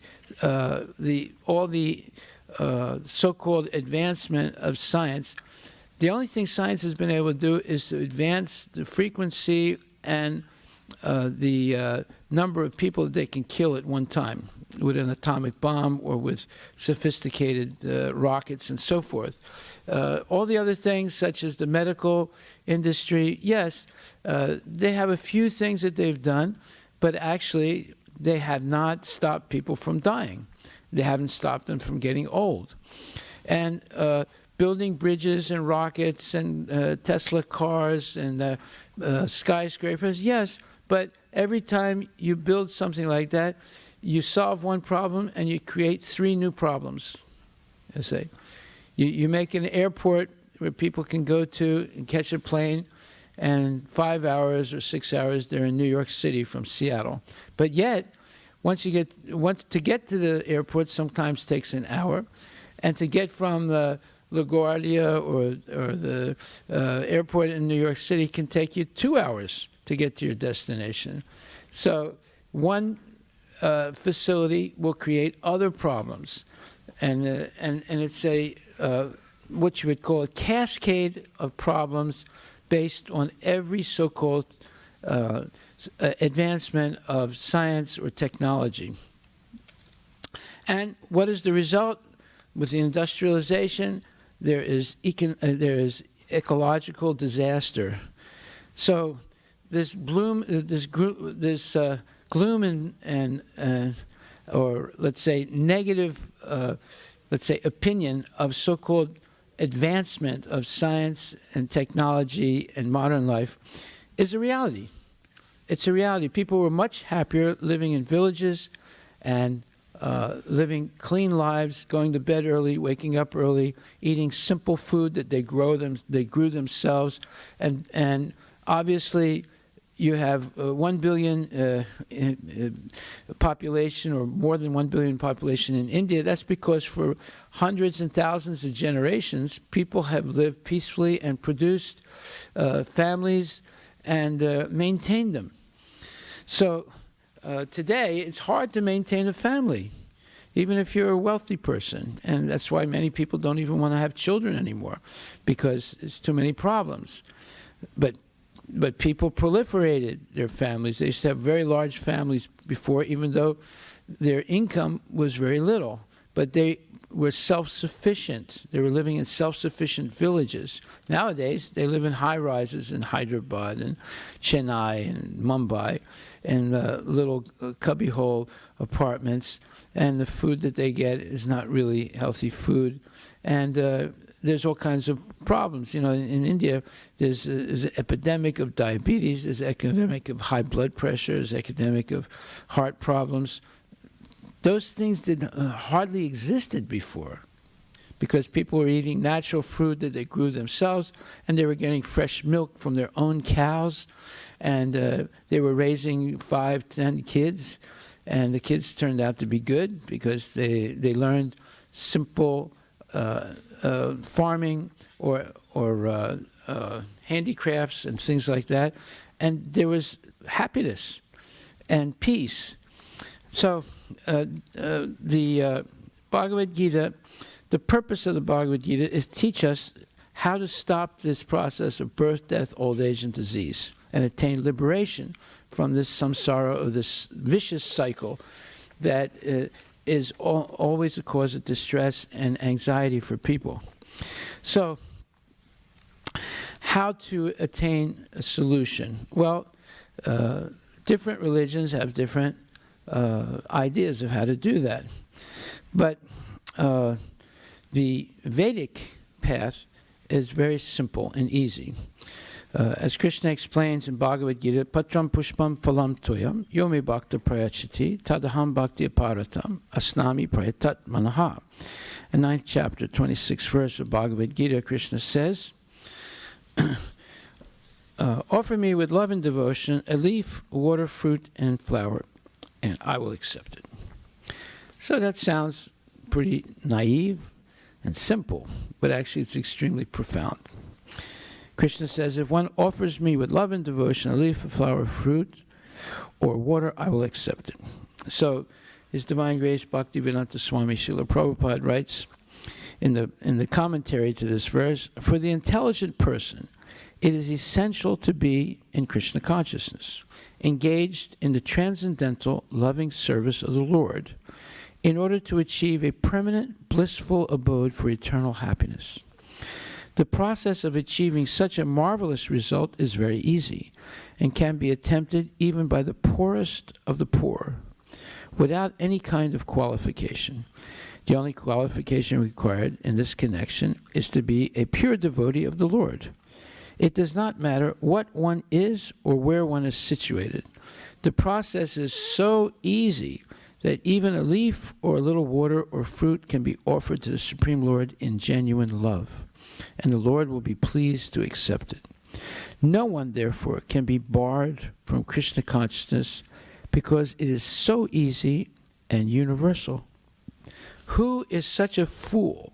so-called advancement of science. The only thing science has been able to do is to advance the frequency and the number of people that they can kill at one time with an atomic bomb or with sophisticated rockets and so forth. All the other things, such as the medical industry, yes, they have a few things that they've done, but actually they have not stopped people from dying. They haven't stopped them from getting old. And building bridges and rockets and Tesla cars and skyscrapers, yes, but every time you build something like that, you solve one problem and you create 3 new problems. I say, you make an airport where people can go to and catch a plane, and 5 hours or 6 hours they're in New York City from Seattle. But yet, once to get to the airport sometimes takes an hour, and to get from the LaGuardia or the airport in New York City can take you 2 hours to get to your destination. So one facility will create other problems, and it's a what you would call a cascade of problems based on every so-called advancement of science or technology. And what is the result? With the industrialization, there is ecological disaster. So this gloom and or let's say negative, opinion of so-called advancement of science and technology and modern life is a reality. It's a reality. People were much happier living in villages and living clean lives, going to bed early, waking up early, eating simple food that they grew themselves, and obviously you have 1 billion population, or more than 1 billion population in India. That's because for hundreds and thousands of generations, people have lived peacefully and produced families and maintained them. So today, it's hard to maintain a family, even if you're a wealthy person. And that's why many people don't even want to have children anymore, because there's too many problems. But people proliferated their families. They used to have very large families before, even though their income was very little. But they were self-sufficient. They were living in self-sufficient villages. Nowadays, they live in high-rises in Hyderabad and Chennai and Mumbai, and little cubbyhole apartments. And the food that they get is not really healthy food. And there's all kinds of problems. You know, in India, there's an epidemic of diabetes, there's an epidemic of high blood pressure, there's an epidemic of heart problems. Those things hardly existed before, because people were eating natural food that they grew themselves, and they were getting fresh milk from their own cows, and they were raising 5, 10 kids, and the kids turned out to be good because they learned simple farming or handicrafts and things like that, and there was happiness and peace. So the Bhagavad-Gita, the purpose of the Bhagavad-Gita is to teach us how to stop this process of birth, death, old age, and disease, and attain liberation from this samsara, or this vicious cycle that is always a cause of distress and anxiety for people. So, how to attain a solution? Well, different religions have different ideas of how to do that. But the Vedic path is very simple and easy. As Krishna explains in Bhagavad-Gita, Patram Pushpam Phalam Toyam Yomi Bhakta Prayachati Tadaham Bhakti Aparatam Asnami Prayatat Manaha. In 9th chapter, 26th verse of Bhagavad-Gita, Krishna says, offer me with love and devotion a leaf, water, fruit, and flower, and I will accept it. So that sounds pretty naive and simple, but actually it's extremely profound. Krishna says, if one offers me with love and devotion a leaf, a flower, fruit, or water, I will accept it. So His Divine Grace Bhaktivedanta Swami Srila Prabhupada writes in the commentary to this verse, for the intelligent person, it is essential to be in Krishna consciousness, engaged in the transcendental loving service of the Lord, in order to achieve a permanent blissful abode for eternal happiness. The process of achieving such a marvelous result is very easy and can be attempted even by the poorest of the poor, without any kind of qualification. The only qualification required in this connection is to be a pure devotee of the Lord. It does not matter what one is or where one is situated. The process is so easy that even a leaf or a little water or fruit can be offered to the Supreme Lord in genuine love, and the Lord will be pleased to accept it. No one, therefore, can be barred from Krishna consciousness because it is so easy and universal. Who is such a fool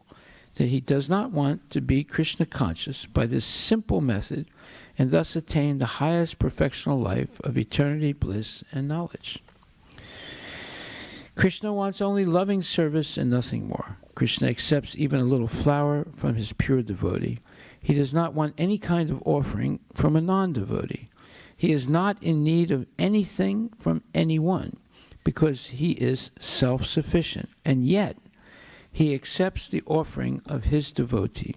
that he does not want to be Krishna conscious by this simple method and thus attain the highest perfectional life of eternity, bliss, and knowledge? Krishna wants only loving service and nothing more. Krishna accepts even a little flower from his pure devotee. He does not want any kind of offering from a non-devotee. He is not in need of anything from anyone because he is self-sufficient, and yet he accepts the offering of his devotee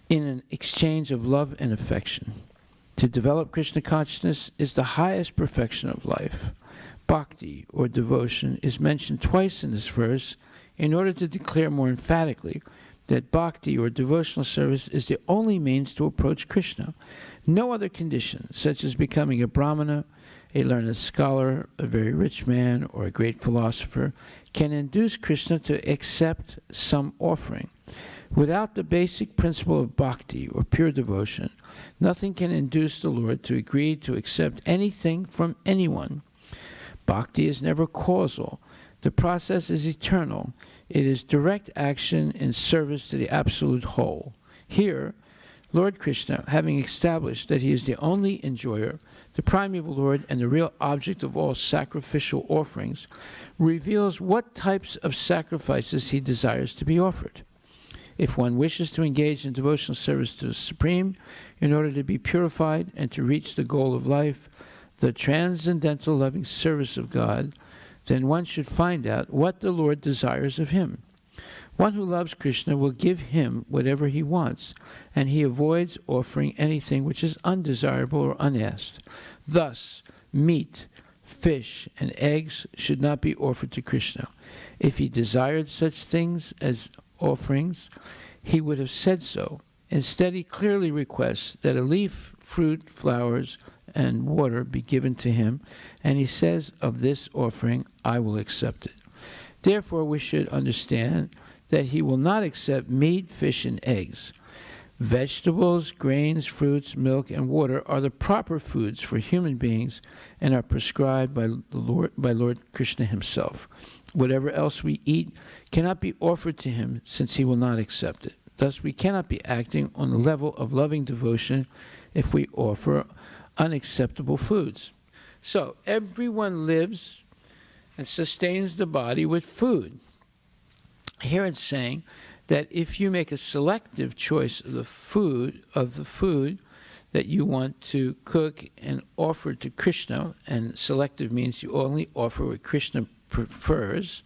in an exchange of love and affection. To develop Krishna consciousness is the highest perfection of life. Bhakti, or devotion, is mentioned twice in this verse in order to declare more emphatically that bhakti, or devotional service, is the only means to approach Krishna. No other condition, such as becoming a brahmana, a learned scholar, a very rich man, or a great philosopher, can induce Krishna to accept some offering. Without the basic principle of bhakti, or pure devotion, nothing can induce the Lord to agree to accept anything from anyone. Bhakti is never causal. The process is eternal. It is direct action in service to the absolute whole. Here, Lord Krishna, having established that he is the only enjoyer, the primeval Lord and the real object of all sacrificial offerings, reveals what types of sacrifices he desires to be offered. If one wishes to engage in devotional service to the Supreme in order to be purified and to reach the goal of life, the transcendental loving service of God, then one should find out what the Lord desires of him. One who loves Krishna will give him whatever he wants, and he avoids offering anything which is undesirable or unasked. Thus, meat, fish, and eggs should not be offered to Krishna. If he desired such things as offerings, he would have said so. Instead, he clearly requests that a leaf, fruit, flowers, and water be given to him, and he says, of this offering, I will accept it. Therefore, we should understand that he will not accept meat, fish, and eggs. Vegetables, grains, fruits, milk, and water are the proper foods for human beings and are prescribed by Lord Krishna himself. Whatever else we eat cannot be offered to him, since he will not accept it. Thus, we cannot be acting on the level of loving devotion if we offer unacceptable foods. So, everyone lives and sustains the body with food. Here it's saying that if you make a selective choice of the food that you want to cook and offer to Krishna, and selective means you only offer what Krishna prefers,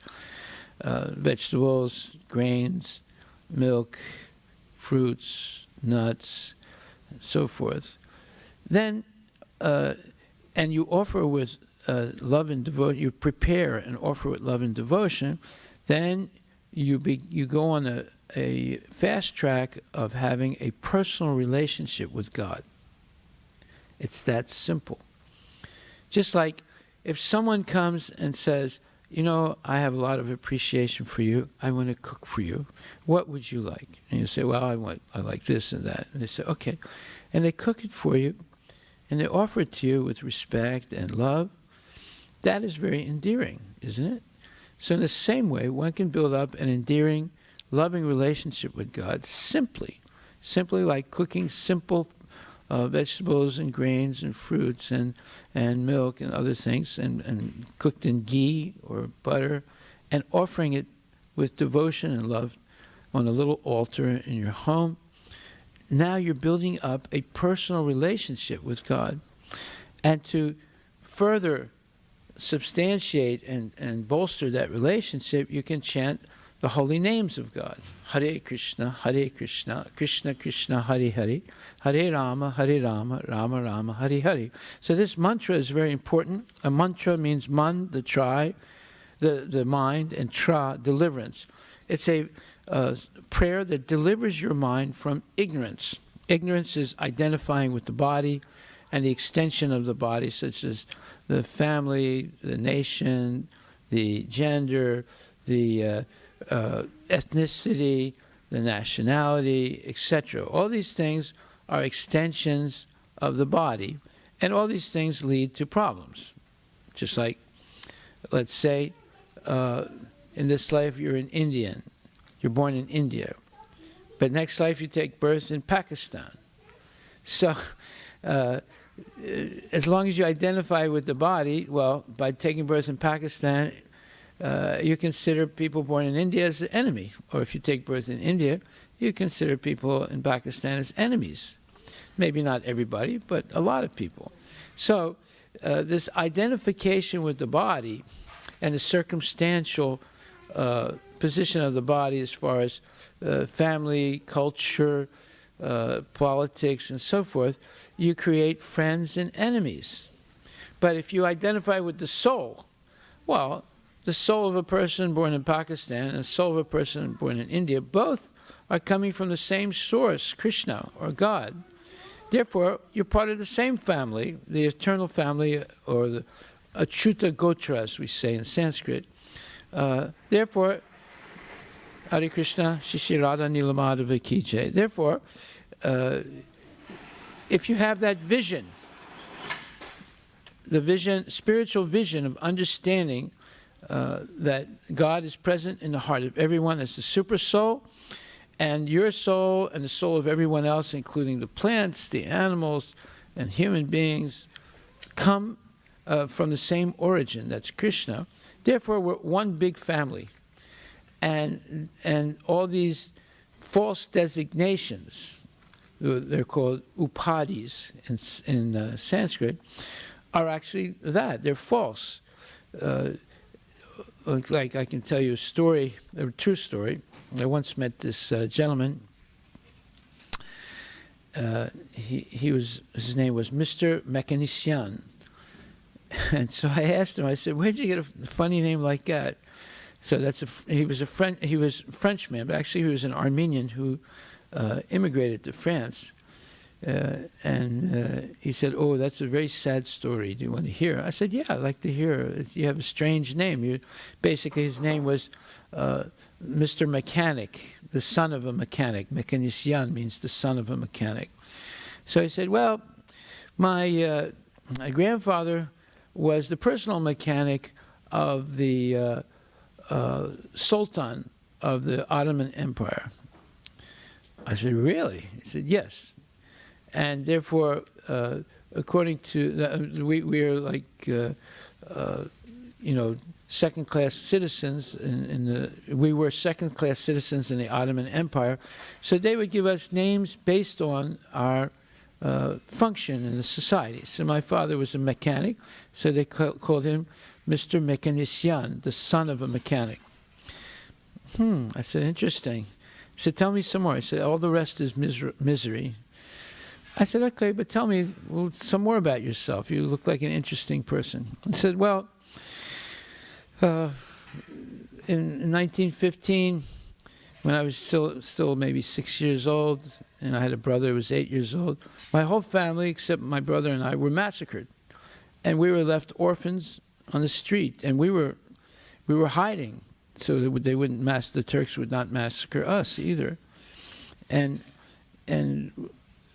vegetables, grains, milk, fruits, nuts, and so forth, then, and you offer with love and devotion, you prepare and offer with love and devotion, then you go on a fast track of having a personal relationship with God. It's that simple. Just like if someone comes and says, you know, I have a lot of appreciation for you. I want to cook for you. What would you like? And you say, well, I like this and that. And they say, okay. And they cook it for you, and they offer it to you with respect and love. That is very endearing, isn't it? So in the same way, one can build up an endearing, loving relationship with God simply like cooking simple vegetables and grains and fruits and milk and other things, and cooked in ghee or butter, and offering it with devotion and love on a little altar in your home. Now you're building up a personal relationship with God. And to further substantiate and bolster that relationship, you can chant the holy names of God. Hare Krishna, Krishna Krishna, Hare Hare, Hare Rama, Rama Rama, Hare Hare. So this mantra is very important. A mantra means man, the mind, and tra, deliverance. It's a prayer that delivers your mind from ignorance. Ignorance is identifying with the body and the extension of the body, such as the family, the nation, the gender, the ethnicity, the nationality, etc. All these things are extensions of the body, and all these things lead to problems. Just like, let's say, in this life you're an Indian, you're born in India, but next life you take birth in Pakistan. So, as long as you identify with the body, well, by taking birth in Pakistan, you consider people born in India as an enemy. Or if you take birth in India, you consider people in Pakistan as enemies. Maybe not everybody, but a lot of people. So this identification with the body and the circumstantial position of the body as far as family, culture, politics, and so forth, you create friends and enemies. But if you identify with the soul, well, the soul of a person born in Pakistan and the soul of a person born in India, both are coming from the same source, Krishna or God. Therefore, you're part of the same family, the eternal family, or the Achyuta Gotra, as we say in Sanskrit. Therefore, Hare Krishna, Shri Radha Nilamadhava Ki Jai. Therefore, if you have that vision, the vision, spiritual vision of understanding that God is present in the heart of everyone as the super soul, and your soul and the soul of everyone else, including the plants, the animals, and human beings, come from the same origin, that's Krishna. Therefore, we're one big family. And all these false designations, they're called upadhis in Sanskrit, are actually that. They're false. Like I can tell you a story, a true story. I once met this gentleman. His name was Mr. Mechanician. And so I asked him, I said, where'd you get a funny name like that? So he was a Frenchman, but actually he was an Armenian who immigrated to France. And he said, oh, that's a very sad story. Do you want to hear? I said, yeah, I'd like to hear. You have a strange name. Basically, his name was Mr. Mechanic, the son of a mechanic. Mechanician means the son of a mechanic. So he said, well, my grandfather was the personal mechanic of the Sultan of the Ottoman Empire. I said, really? He said, yes. And therefore, according to, we are like, second-class citizens we were second-class citizens in the Ottoman Empire. So they would give us names based on our function in the society. So my father was a mechanic, so they called him Mr. Mechanician, the son of a mechanic. I said, interesting. He said, tell me some more. I said, all the rest is misery. I said, okay, but tell me some more about yourself. You look like an interesting person. He said, well, in 1915, when I was still maybe 6 years old, and I had a brother who was 8 years old, my whole family, except my brother and I, were massacred. And we were left orphans on the street, and we were hiding, so the Turks would not massacre us either. And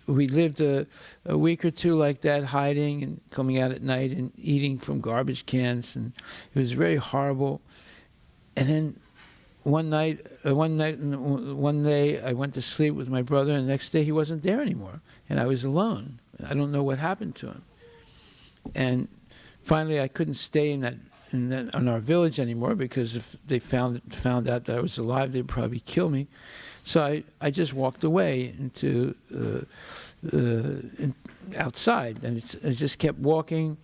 we lived a week or two like that, hiding and coming out at night and eating from garbage cans, and it was very horrible. And then one day I went to sleep with my brother, and the next day he wasn't there anymore, and I was alone. I don't know what happened to him. And finally, I couldn't stay in our village anymore, because if they found out that I was alive, they'd probably kill me. So I just walked away into outside, and I just kept walking.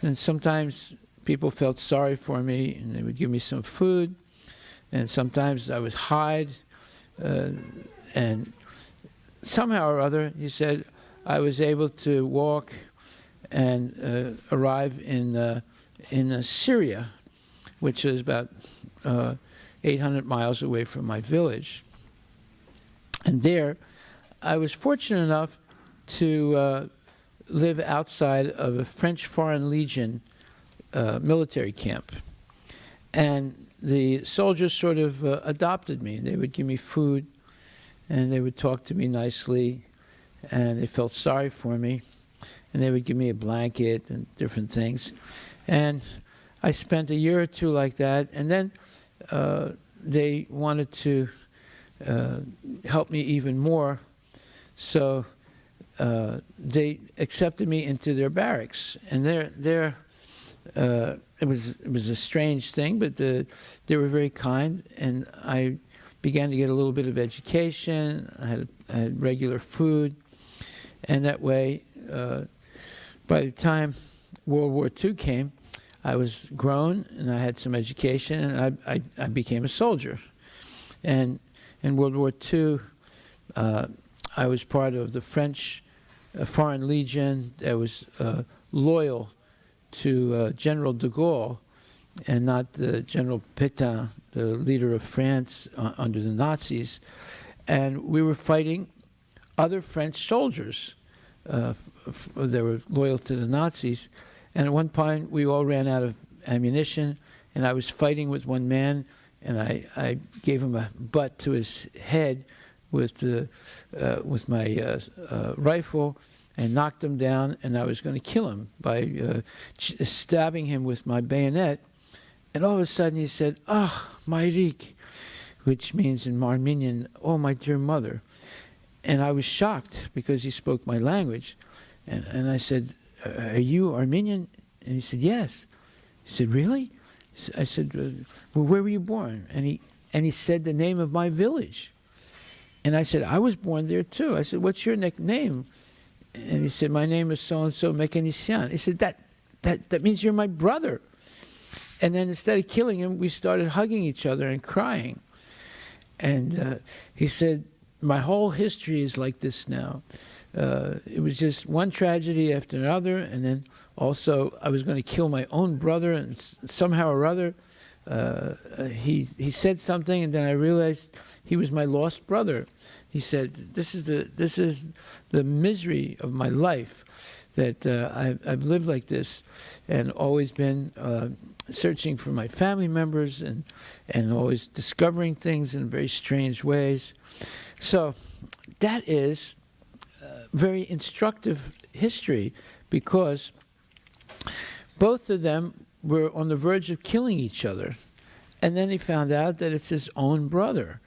And sometimes people felt sorry for me, and they would give me some food. And sometimes I would hide. And somehow or other, he said, I was able to walk and arrive in Syria, which is about 800 miles away from my village. And there, I was fortunate enough to live outside of a French Foreign Legion military camp. And the soldiers sort of adopted me. They would give me food, and they would talk to me nicely, and they felt sorry for me. And they would give me a blanket and different things. And I spent a year or two like that, and then they wanted to help me even more. So they accepted me into their barracks, and it was a strange thing, but they were very kind, and I began to get a little bit of education. I had regular food, And that way, by the time World War II came, I was grown and I had some education, and I became a soldier. And in World War II, I was part of the French Foreign Legion that was loyal to General de Gaulle and not General Pétain, the leader of France under the Nazis. And we were fighting other French soldiers that were loyal to the Nazis. And at one point, we all ran out of ammunition, and I was fighting with one man, and I gave him a butt to his head with my rifle and knocked him down, and I was going to kill him by stabbing him with my bayonet. And all of a sudden he said, "Ah, Mairik," which means in Armenian, "Oh, my dear mother." And I was shocked because he spoke my language. And I said, "Are you Armenian?" And he said, "Yes." He said, "Really?" I said, "Well, where were you born?" And he said the name of my village. And I said, "I was born there too." I said, "What's your name?" And he said, "My name is so-and-so Mécanicien." He said, that means you're my brother. And then instead of killing him, we started hugging each other and crying. And he said, "My whole history is like this now. It was just one tragedy after another, and then also I was going to kill my own brother, and somehow or other he said something, and then I realized he was my lost brother." He said, this is the misery of my life, that I've lived like this and always been searching for my family members and always discovering things in very strange ways." So that is very instructive history, because both of them were on the verge of killing each other, and then he found out that it's his own brother.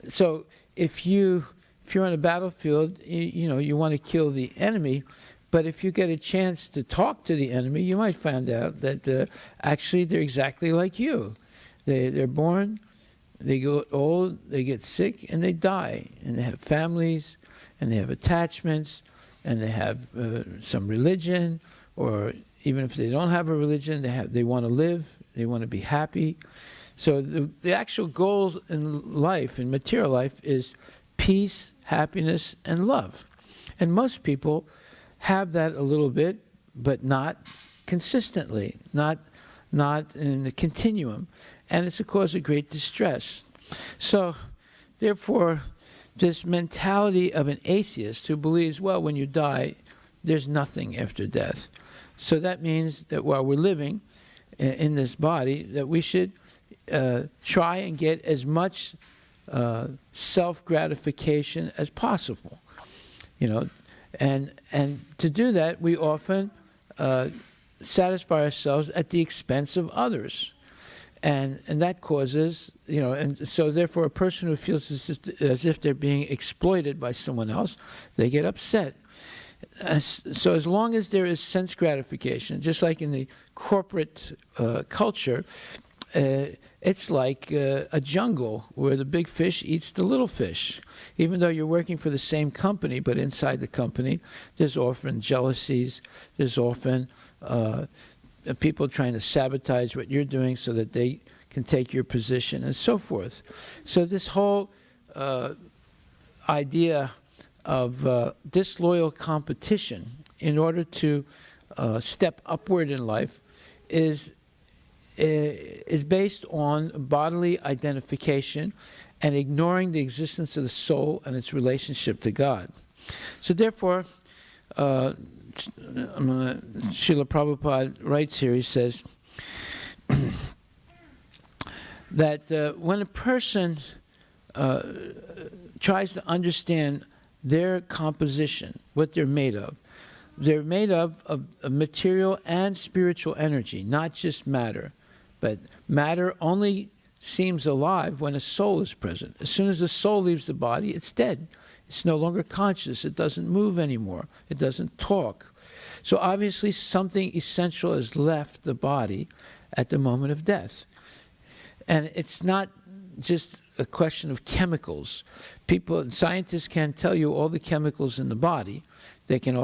So if you're on a battlefield, you want to kill the enemy, but if you get a chance to talk to the enemy, you might find out that actually they're exactly like you. They're born, they get old, they get sick, and they die, and they have families, and they have attachments, and they have some religion, or even if they don't have a religion, they want to live, they want to be happy. So the actual goals in life, in material life, is peace, happiness, and love. And most people have that a little bit, but not consistently, not in the continuum. And it's a cause of great distress. So, therefore, this mentality of an atheist who believes, well, when you die, there's nothing after death. So that means that while we're living in this body, that we should try and get as much self-gratification as possible. And to do that, we often satisfy ourselves at the expense of others. And that causes, and so therefore a person who feels as if they're being exploited by someone else, they get upset. So as long as there is sense gratification, just like in the corporate culture, it's like a jungle where the big fish eats the little fish. Even though you're working for the same company, but inside the company, there's often jealousies, there's often people trying to sabotage what you're doing so that they can take your position, and so forth. So this whole idea of disloyal competition in order to step upward in life is based on bodily identification and ignoring the existence of the soul and its relationship to God. So therefore, Srila Prabhupada writes here, he says that when a person tries to understand their composition, what they're made of material and spiritual energy, not just matter. But matter only seems alive when a soul is present. As soon as the soul leaves the body, it's dead. It's no longer conscious. It doesn't move anymore. It doesn't talk. So obviously something essential has left the body at the moment of death. And it's not just a question of chemicals. People, scientists can't tell you all the chemicals in the body. They can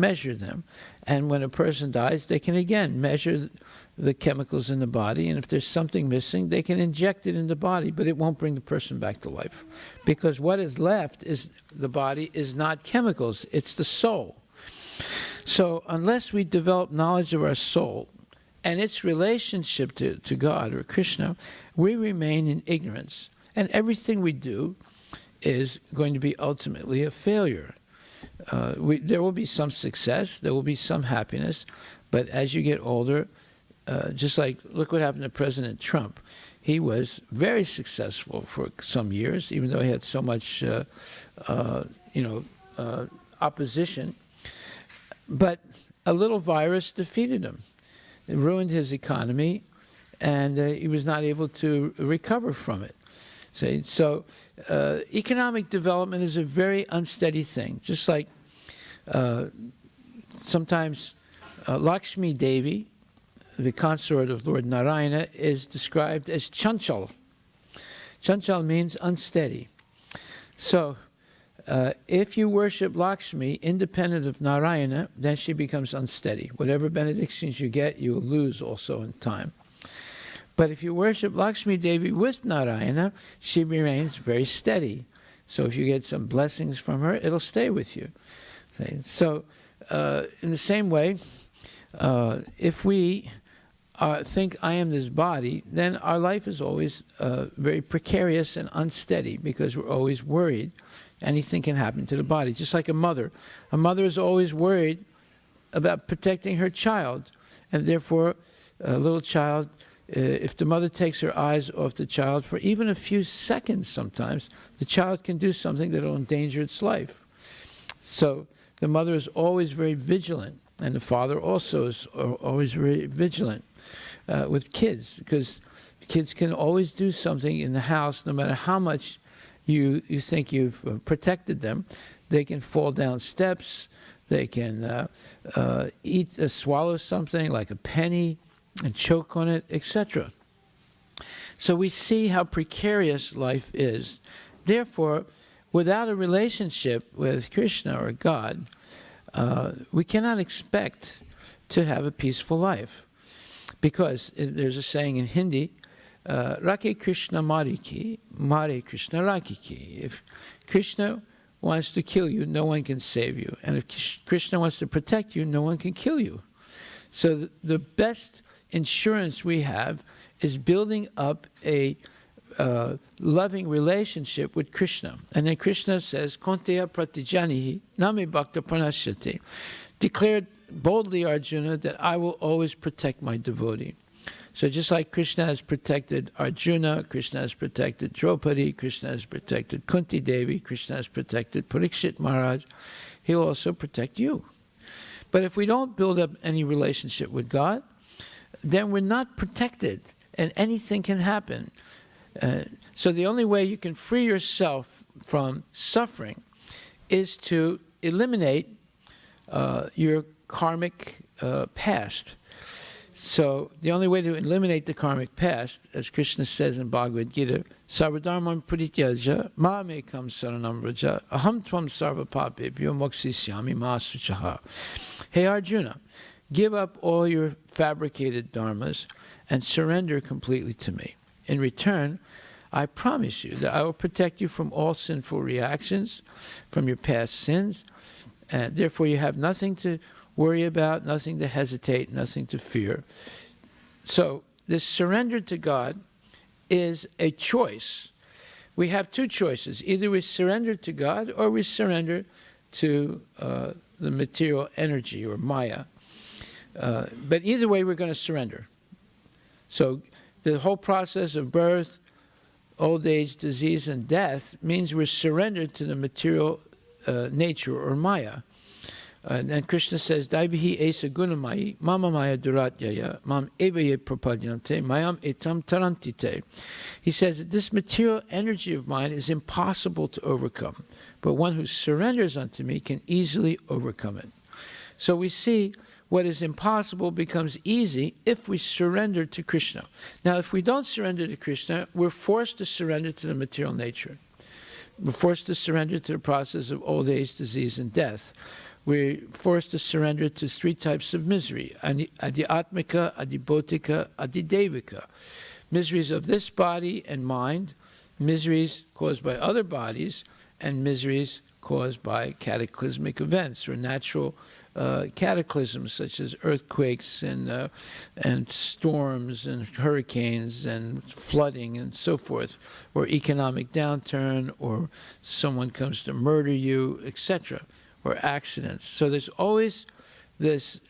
measure them. And when a person dies, they can again measure the chemicals in the body. And if there's something missing, they can inject it in the body, but it won't bring the person back to life. Because what is left is the body is not chemicals, it's the soul. So unless we develop knowledge of our soul and its relationship to God or Krishna, we remain in ignorance. And everything we do is going to be ultimately a failure. There will be some success, there will be some happiness, but as you get older, just like, look what happened to President Trump. He was very successful for some years, even though he had so much, opposition. But a little virus defeated him. It ruined his economy, and he was not able to recover from it. So economic development is a very unsteady thing. Just like sometimes Lakshmi Devi, the consort of Lord Narayana, is described as chanchal. Chanchal means unsteady. So if you worship Lakshmi independent of Narayana, then she becomes unsteady. Whatever benedictions you get, you will lose also in time. But if you worship Lakshmi Devi with Narayana, she remains very steady. So if you get some blessings from her, it'll stay with you. So in the same way, if we think I am this body, then our life is always very precarious and unsteady because we're always worried anything can happen to the body. Just like a mother. A mother is always worried about protecting her child. And therefore, a little child, if the mother takes her eyes off the child for even a few seconds sometimes, the child can do something that will endanger its life. So the mother is always very vigilant, and the father also is always very vigilant with kids, because kids can always do something in the house, no matter how much you think you've protected them. They can fall down steps, they can swallow something like a penny, and choke on it, etc. So we see how precarious life is. Therefore, without a relationship with Krishna or God, we cannot expect to have a peaceful life. Because there's a saying in Hindi, Rakhe Krishna Mariki, Mare Krishna Rakiki. If Krishna wants to kill you, no one can save you. And if Krishna wants to protect you, no one can kill you. So the best insurance we have is building up a loving relationship with Krishna. And then Krishna says, Konteya pratijanihi name bhakta pranashyate. Declared boldly, Arjuna, that I will always protect my devotee. So just like Krishna has protected Arjuna, Krishna has protected Draupadi, Krishna has protected Kunti Devi, Krishna has protected Parikshit Maharaj, he will also protect you. But if we don't build up any relationship with God, then we're not protected, and anything can happen. So the only way you can free yourself from suffering is to eliminate your karmic past. So the only way to eliminate the karmic past, as Krishna says in Bhagavad-Gita, Sarvadharman Parityaja Mamekam Saranam Vraja Aham Tvam Sarva Papebhyo Mokshisyami Ma Suchaha. Hey Arjuna, give up all your fabricated dharmas and surrender completely to me. In return, I promise you that I will protect you from all sinful reactions, from your past sins, and therefore you have nothing to worry about, nothing to hesitate, nothing to fear. So this surrender to God is a choice. We have two choices. Either we surrender to God or we surrender to the material energy or Maya. But either way, we're going to surrender. So the whole process of birth, old age, disease, and death means we're surrendered to the material nature or Maya. And Krishna says, Daivihi esa gunamayi, mama maya duratyaya, mam evaye prapadyante, mayam etam tarantite. He says that this material energy of mine is impossible to overcome, but one who surrenders unto me can easily overcome it. So we see what is impossible becomes easy if we surrender to Krishna. Now, if we don't surrender to Krishna, we're forced to surrender to the material nature. We're forced to surrender to the process of old age, disease, and death. We're forced to surrender to three types of misery: adhyatmika, adhibhotika, adhidevika. Miseries of this body and mind, miseries caused by other bodies, and miseries caused by cataclysmic events or natural cataclysms such as earthquakes and storms and hurricanes and flooding and so forth, or economic downturn, or someone comes to murder you, etc., or accidents. So there's always this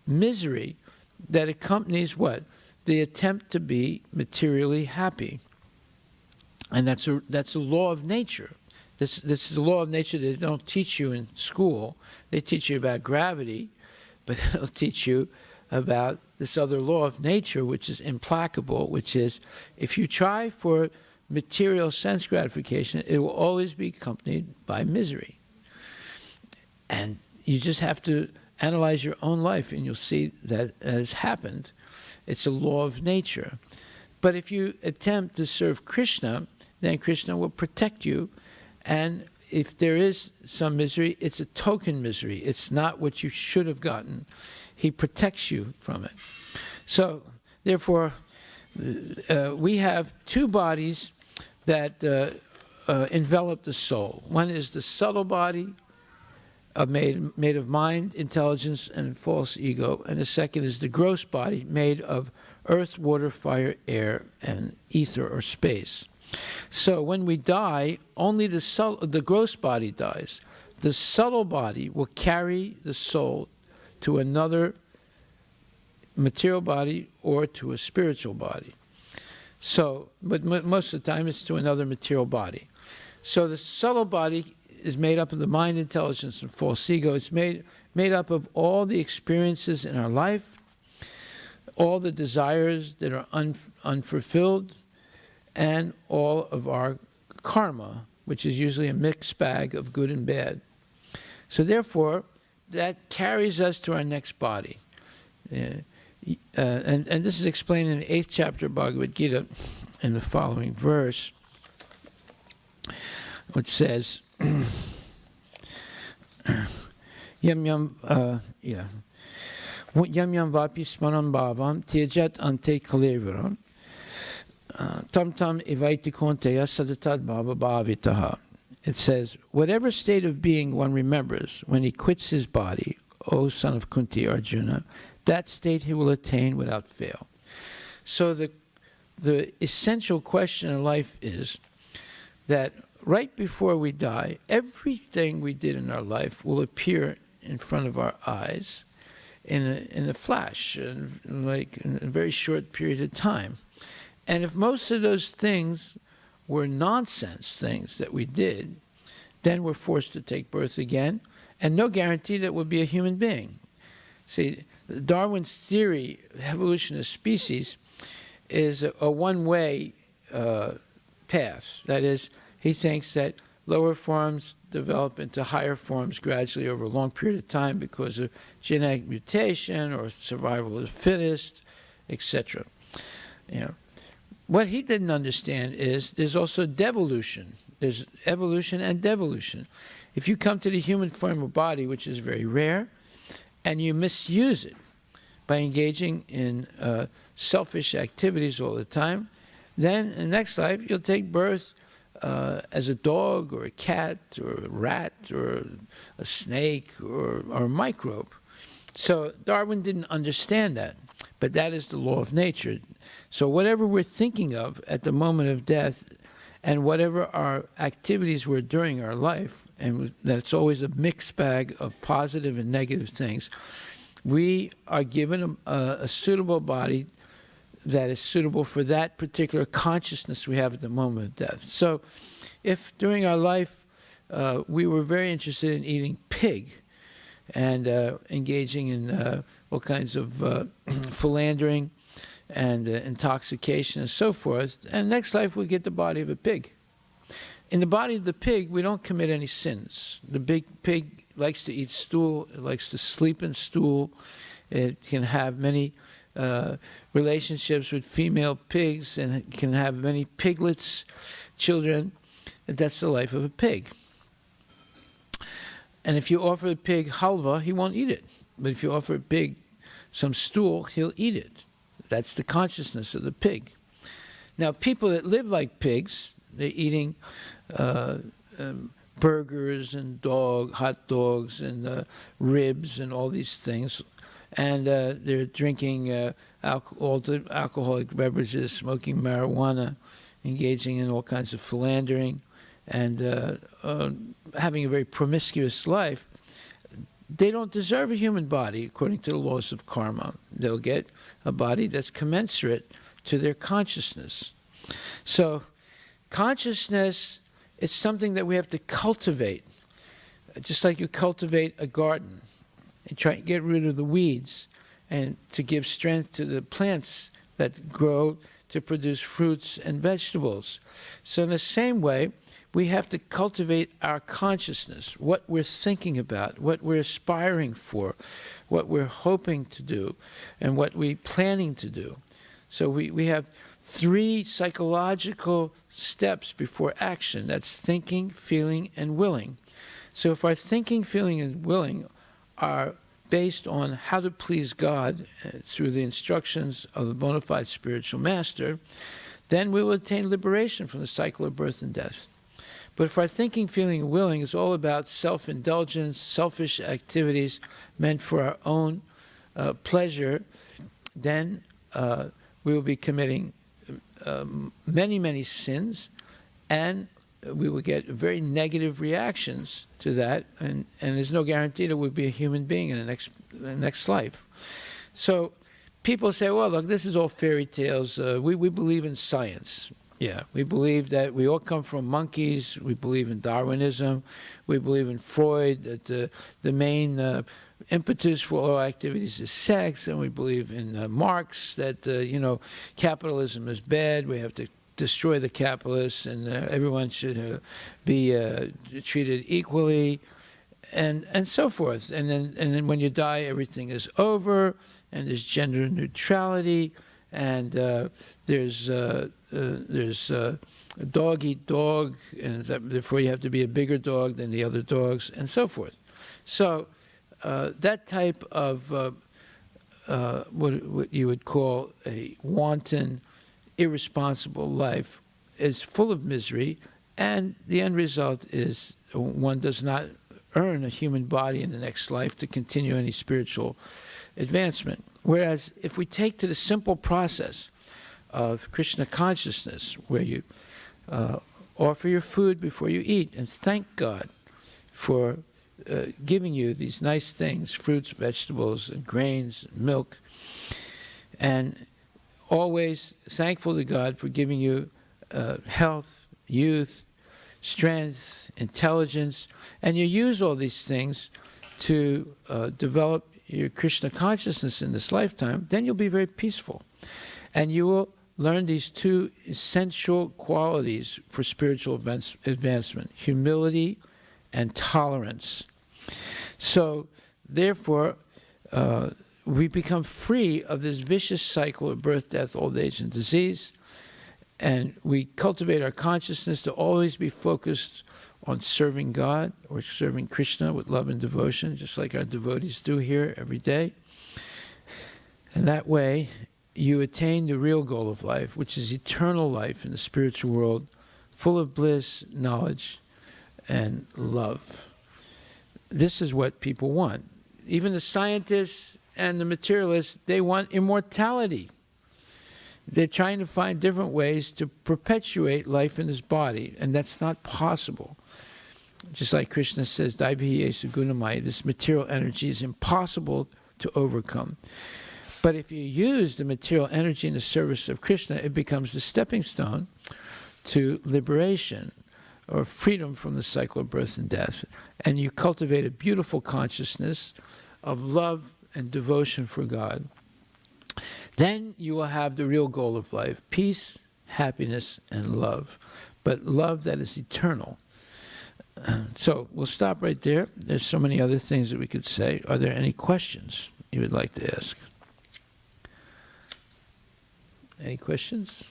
misery that accompanies what? The attempt to be materially happy. And that's a law of nature. This is a law of nature that they don't teach you in school. They teach you about gravity, but they don't teach you about this other law of nature, which is implacable, which is if you try for material sense gratification, it will always be accompanied by misery. And you just have to analyze your own life, and you'll see that has happened. It's a law of nature. But if you attempt to serve Krishna, then Krishna will protect you. And if there is some misery, it's a token misery. It's not what you should have gotten. He protects you from it. So, therefore, we have two bodies that envelop the soul. One is the subtle body, made of mind, intelligence, and false ego. And the second is the gross body, made of earth, water, fire, air, and ether or space. So when we die, only the gross body dies. The subtle body will carry the soul to another material body or to a spiritual body. So, but most of the time it's to another material body. So the subtle body is made up of the mind, intelligence, and false ego. It's made up of all the experiences in our life, all the desires that are unfulfilled, and all of our karma, which is usually a mixed bag of good and bad. So therefore, that carries us to our next body. And this is explained in the 8th chapter of Bhagavad-Gita in the following verse, which says, Yam yam vapi smaran bhavam tejat ante kalevaram tam tam evaiti konteya sadatad bhava bhavitaha. It says, whatever state of being one remembers when he quits his body, O son of Kunti Arjuna, that state he will attain without fail. So the essential question in life is that right before we die, everything we did in our life will appear in front of our eyes in a flash, in a very short period of time. And if most of those things were nonsense things that we did, then we're forced to take birth again, and no guarantee that we'll be a human being. See, Darwin's theory, evolution of species, is a one-way path. That is, he thinks that lower forms develop into higher forms gradually over a long period of time because of genetic mutation or survival of the fittest, etc. You know, what he didn't understand is there's also devolution. There's evolution and devolution. If you come to the human form of body, which is very rare, and you misuse it by engaging in selfish activities all the time, then in the next life you'll take birth as a dog or a cat or a rat or a snake or a microbe. So Darwin didn't understand that, but that is the law of nature. So whatever we're thinking of at the moment of death and whatever our activities were during our life, and that's always a mixed bag of positive and negative things, we are given a suitable body that is suitable for that particular consciousness we have at the moment of death. So if during our life we were very interested in eating pig and engaging in all kinds of philandering and intoxication and so forth, and next life we get the body of a pig. In the body of the pig, we don't commit any sins. The big pig likes to eat stool. It likes to sleep in stool. It can have many relationships with female pigs, and it can have many piglets, children. That's the life of a pig. And if you offer a pig halva, he won't eat it. But if you offer a pig some stool, he'll eat it. That's the consciousness of the pig. Now, people that live like pigs, they're eating burgers and hot dogs and ribs and all these things. And they're drinking alcoholic beverages, smoking marijuana, engaging in all kinds of philandering, and having a very promiscuous life. They don't deserve a human body according to the laws of karma. They'll get a body that's commensurate to their consciousness. So consciousness is something that we have to cultivate, just like you cultivate a garden and try to get rid of the weeds and to give strength to the plants that grow to produce fruits and vegetables. So in the same way, we have to cultivate our consciousness, what we're thinking about, what we're aspiring for, what we're hoping to do, and what we're planning to do. So we have 3 psychological steps before action. That's thinking, feeling, and willing. So if our thinking, feeling, and willing are based on how to please God through the instructions of the bona fide spiritual master, then we will attain liberation from the cycle of birth and death. But if our thinking, feeling, and willing is all about self-indulgence, selfish activities meant for our own pleasure, then we will be committing many, many sins, and we will get very negative reactions to that, and there's no guarantee that we'll be a human being in the next life. So people say, well, look, this is all fairy tales. We believe in science. Yeah, we believe that we all come from monkeys. We believe in Darwinism. We believe in Freud, that the main impetus for all activities is sex, and we believe in Marx, that capitalism is bad. We have to destroy the capitalists, and everyone should be treated equally, and so forth. And then when you die, everything is over, and there's gender neutrality, and there's dog eat dog, and therefore you have to be a bigger dog than the other dogs, and so forth. So that type of what you would call a wanton, irresponsible life is full of misery, and the end result is one does not earn a human body in the next life to continue any spiritual advancement. Whereas if we take to the simple process of Krishna consciousness, where you offer your food before you eat and thank God for giving you these nice things, fruits, vegetables, and grains, and milk, and always thankful to God for giving you health, youth, strength, intelligence, and you use all these things to develop your Krishna consciousness in this lifetime, then you'll be very peaceful. And you will learn these 2 essential qualities for spiritual advancement: humility and tolerance. So, therefore, we become free of this vicious cycle of birth, death, old age, and disease, and we cultivate our consciousness to always be focused on serving God or serving Krishna with love and devotion, just like our devotees do here every day. And that way, you attain the real goal of life, which is eternal life in the spiritual world, full of bliss, knowledge, and love. This is what people want. Even the scientists and the materialists, they want immortality. They're trying to find different ways to perpetuate life in this body, and that's not possible. Just like Krishna says, Daivihi Gunamaya, this material energy is impossible to overcome. But if you use the material energy in the service of Krishna, it becomes the stepping stone to liberation or freedom from the cycle of birth and death. And you cultivate a beautiful consciousness of love and devotion for God. Then you will have the real goal of life: peace, happiness, and love. But love that is eternal. So we'll stop right there. There's so many other things that we could say. Are there any questions you would like to ask? Any questions?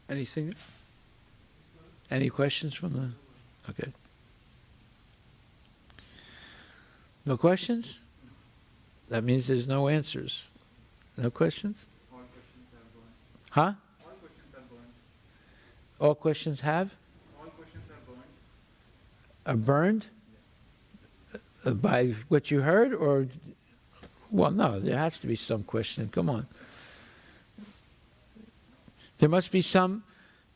Anything? Any questions from the... Okay. No questions? That means there's no answers. No questions? All questions have gone. Huh? All questions have gone. All questions have? All questions are Are burned. burned? By what you heard, or... Well, no, there has to be some question. Come on. There must be some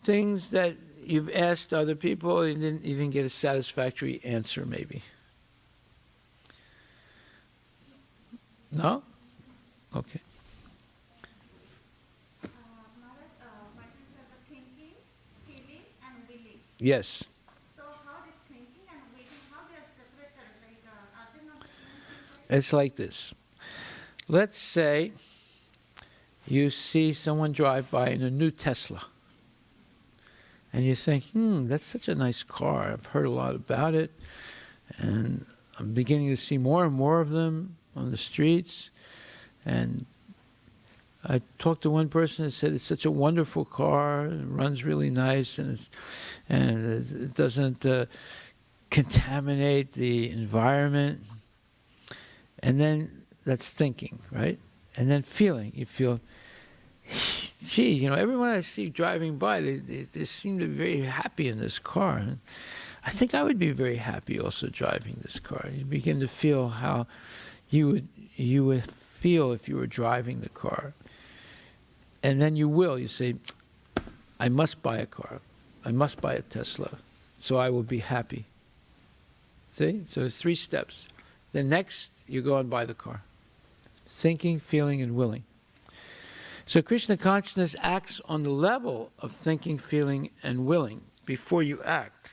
things that you've asked other people and didn't even get a satisfactory answer, maybe. No? Okay. Maharaj, what is the thinking, feeling, and willing? Yes. So how is thinking and willing, how they are separated? Like, are they not the same thing? It's like this. Let's say you see someone drive by in a new Tesla. And you think, that's such a nice car. I've heard a lot about it. And I'm beginning to see more and more of them on the streets. And I talked to one person that said it's such a wonderful car. It runs really nice. And it doesn't contaminate the environment. And then that's thinking, right? And then feeling. You feel, gee, everyone I see driving by, they seem to be very happy in this car. And I think I would be very happy also driving this car. You begin to feel how you would feel if you were driving the car. And then you say, I must buy a car. I must buy a Tesla, so I will be happy. See? So it's 3 steps. Then next, you go and buy the car. Thinking, feeling, and willing. So Krishna consciousness acts on the level of thinking, feeling, and willing before you act.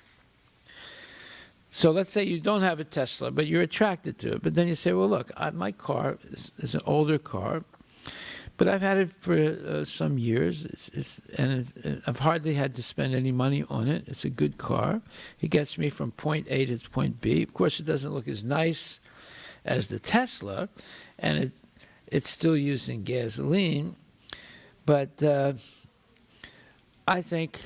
So let's say you don't have a Tesla, but you're attracted to it. But then you say, well, look, my car is an older car, but I've had it for some years, and I've hardly had to spend any money on it. It's a good car. It gets me from point A to point B. Of course, it doesn't look as nice as the Tesla, and it's still using gasoline. But I think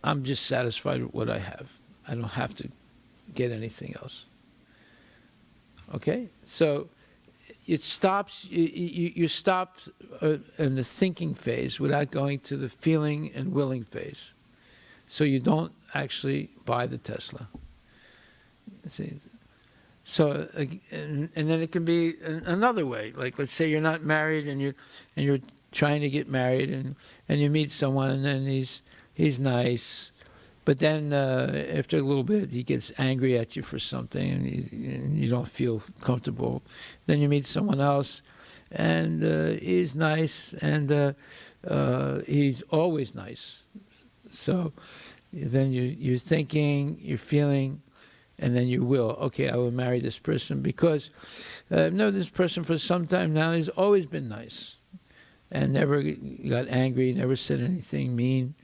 I'm just satisfied with what I have. I don't have to get anything else. Okay? So it stops, you stopped in the thinking phase without going to the feeling and willing phase. So you don't actually buy the Tesla. See? So, and then it can be another way. Like, let's say you're not married and you're trying to get married, and you meet someone, and then he's nice, but then after a little bit he gets angry at you for something, and you don't feel comfortable. Then you meet someone else, and he's nice, and he's always nice. So then you're thinking, you're feeling, and then you will. Okay, I will marry this person because I've known this person for some time now. He's always been nice. And never got angry, never said anything mean.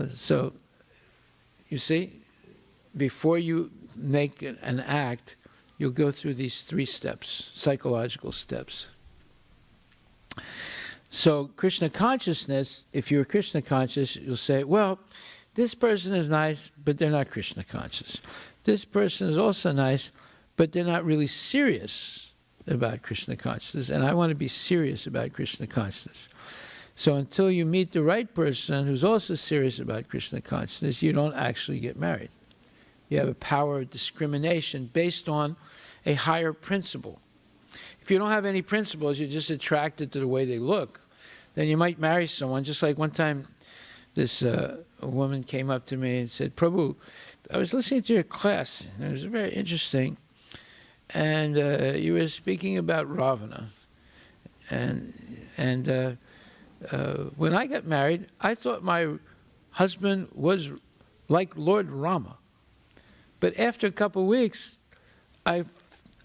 So, you see, before you make an act, you'll go through these 3 steps, psychological steps. So, Krishna consciousness, if you're Krishna conscious, you'll say, well, this person is nice, but they're not Krishna conscious. This person is also nice, but they're not really serious about Krishna consciousness, and I want to be serious about Krishna consciousness. So until you meet the right person who's also serious about Krishna consciousness, you don't actually get married. You have a power of discrimination based on a higher principle. If you don't have any principles, you're just attracted to the way they look, then you might marry someone. Just like one time, this a woman came up to me and said, Prabhu, I was listening to your class, and it was very interesting. And you were speaking about Ravana. And when I got married, I thought my husband was like Lord Rama. But after a couple of weeks, I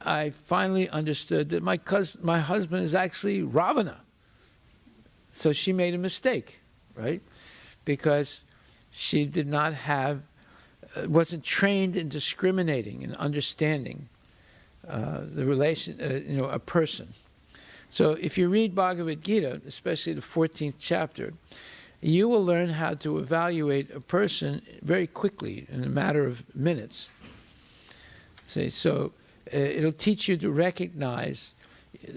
I finally understood that my husband is actually Ravana. So she made a mistake, right? Because she did not have, wasn't trained in discriminating and understanding the relation, a person. So if you read Bhagavad-Gita, especially the 14th chapter, you will learn how to evaluate a person very quickly in a matter of minutes. See, so it'll teach you to recognize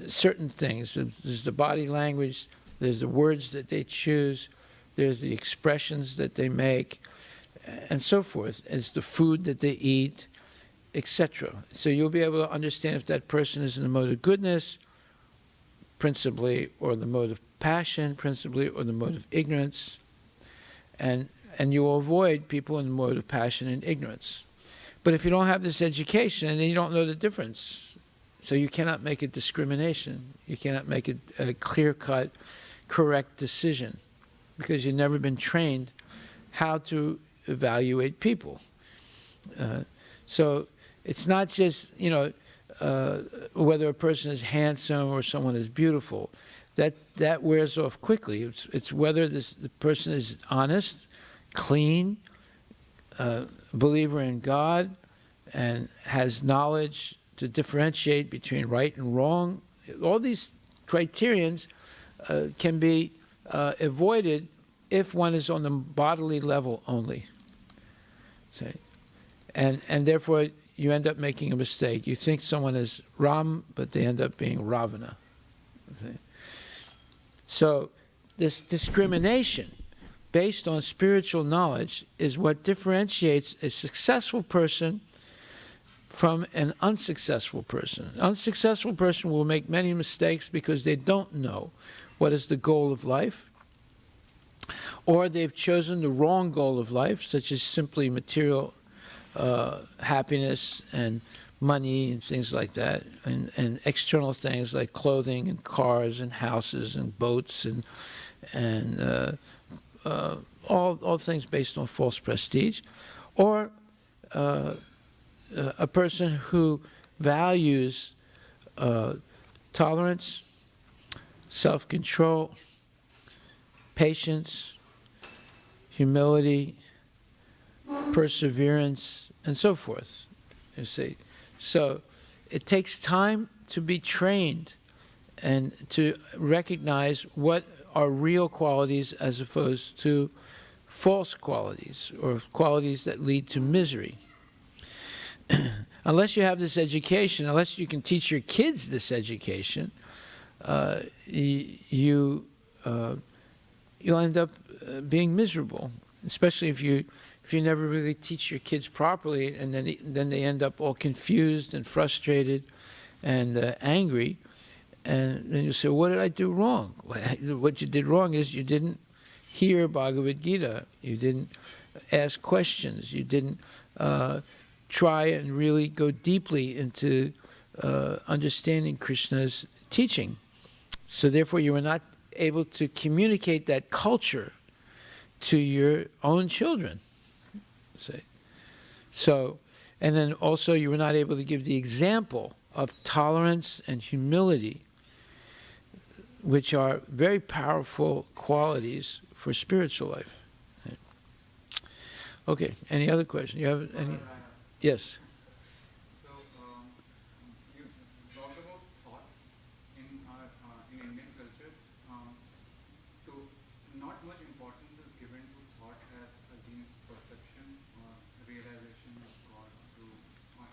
certain things. There's the body language, there's the words that they choose, there's the expressions that they make, and so forth. It's the food that they eat, etc. So you'll be able to understand if that person is in the mode of goodness, principally, or the mode of passion, principally, or the mode of ignorance. And you will avoid people in the mode of passion and ignorance. But if you don't have this education, then you don't know the difference. So you cannot make a discrimination. You cannot make a clear-cut, correct decision, because you've never been trained how to evaluate people. So it's not just, whether a person is handsome or someone is beautiful. That wears off quickly. It's whether the person is honest, clean, believer in God, and has knowledge to differentiate between right and wrong. All these criterions can be avoided if one is on the bodily level only. See? And therefore, you end up making a mistake. You think someone is Ram, but they end up being Ravana. See? So this discrimination based on spiritual knowledge is what differentiates a successful person from an unsuccessful person. An unsuccessful person will make many mistakes because they don't know what is the goal of life, or they've chosen the wrong goal of life, such as simply material happiness and money and things like that, and external things like clothing and cars and houses and boats and all things based on false prestige, or a person who values tolerance, self-control, patience, humility, perseverance, and so forth, you see. So it takes time to be trained and to recognize what are real qualities as opposed to false qualities or qualities that lead to misery. Unless you have this education, unless you can teach your kids this education, you'll end up being miserable, especially if you never really teach your kids properly, and then they end up all confused and frustrated and angry, and then you say, what did I do wrong? What you did wrong is you didn't hear Bhagavad-Gita, you didn't ask questions, you didn't try and really go deeply into understanding Krishna's teaching. So therefore you were not able to communicate that culture to your own children. Say. So, and then also you were not able to give the example of tolerance and humility, which are very powerful qualities for spiritual life. Okay, any other question? You have any? Yes. So, you talked about thought in Indian culture. So, not much importance is given to thought as against perception or realization of God through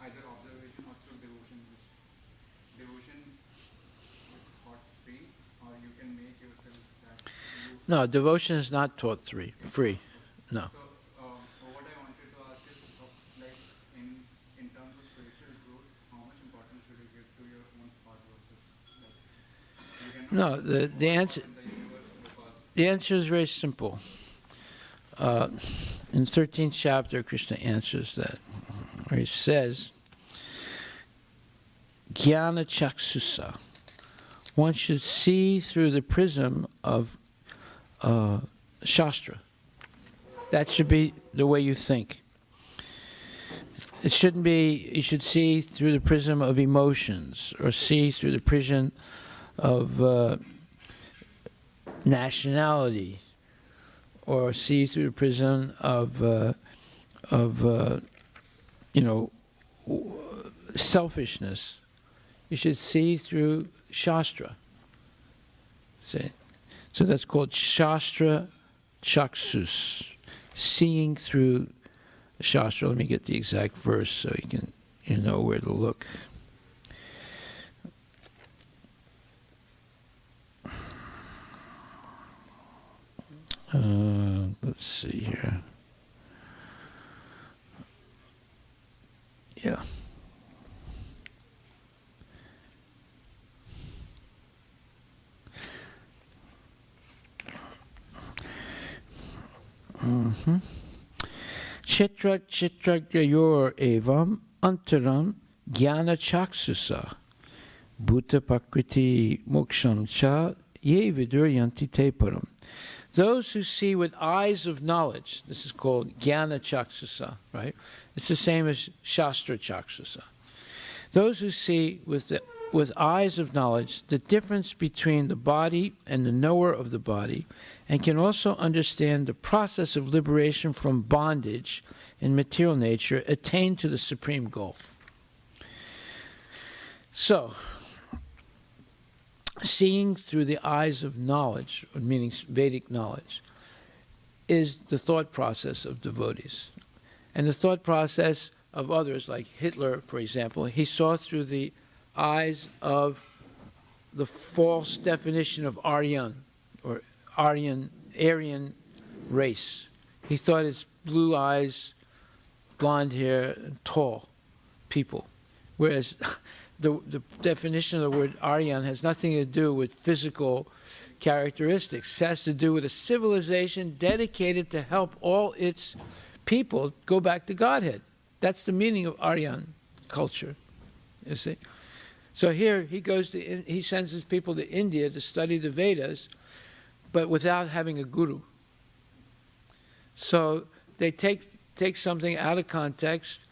either observation or through devotion. Devotion is thought free, or you can make yourself that. No, devotion is not taught free. No. So, what I wanted to ask is, like in terms of spiritual growth, how much importance should you give to your own thought versus like, you cannot No, the answer. in the universe in the past. The answer is very simple. In the 13th chapter, Krishna answers that, where he says, Jnana Chaksusa. One should see through the prism of Shastra. That should be the way you think. It shouldn't be, you should see through the prism of emotions, or see through the prism of nationality, or see through the prism of selfishness. You should see through Shastra. See? So that's called Shastra Chaksus, seeing through Shastra. Let me get the exact verse so you know where to look. Let's see here. Yeah. Chitra chitragrayor evam antaram jnana chaksusa bhuta pakriti moksham cha ye vidur yanti te param. Those who see with eyes of knowledge, this is called jnana chaksusa, right? It's the same as shastra chaksusa. Those who see with eyes of knowledge the difference between the body and the knower of the body, and can also understand the process of liberation from bondage in material nature, attain to the supreme goal. So, seeing through the eyes of knowledge, meaning Vedic knowledge, is the thought process of devotees. And the thought process of others, like Hitler, for example, he saw through the eyes of the false definition of Aryan, or Aryan race. He thought it's blue eyes, blonde hair, and tall people. Whereas the definition of the word Aryan has nothing to do with physical characteristics. It has to do with a civilization dedicated to help all its people go back to Godhead. That's the meaning of Aryan culture, you see. So here he sends his people to India to study the Vedas, but without having a guru. So they take something out of context,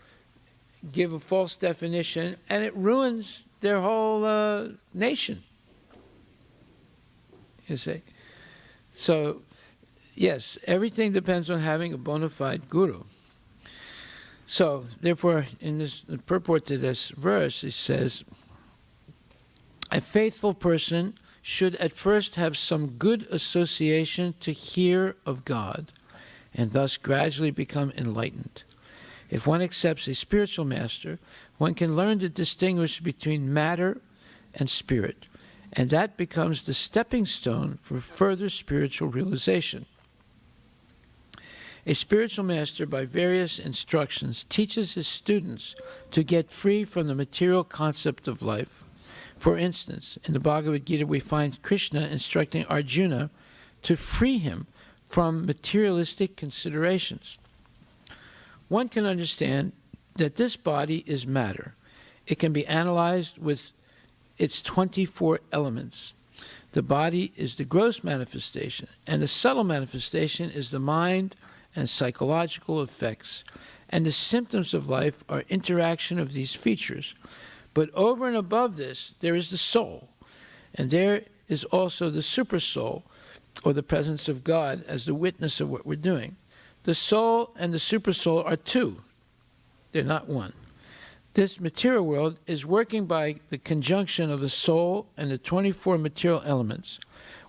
give a false definition, and it ruins their whole nation. You see? So, yes, everything depends on having a bona fide guru. So, therefore, in the purport to this verse, it says, a faithful person should at first have some good association to hear of God, and thus gradually become enlightened. If one accepts a spiritual master, one can learn to distinguish between matter and spirit, and that becomes the stepping stone for further spiritual realization. A spiritual master, by various instructions, teaches his students to get free from the material concept of life. For instance, in the Bhagavad-Gita, we find Krishna instructing Arjuna to free him from materialistic considerations. One can understand that this body is matter. It can be analyzed with its 24 elements. The body is the gross manifestation, and the subtle manifestation is the mind and psychological effects. And the symptoms of life are interaction of these features. But over and above this, there is the soul. And there is also the super soul, or the presence of God as the witness of what we're doing. The soul and the super soul are two. They're not one. This material world is working by the conjunction of the soul and the 24 material elements.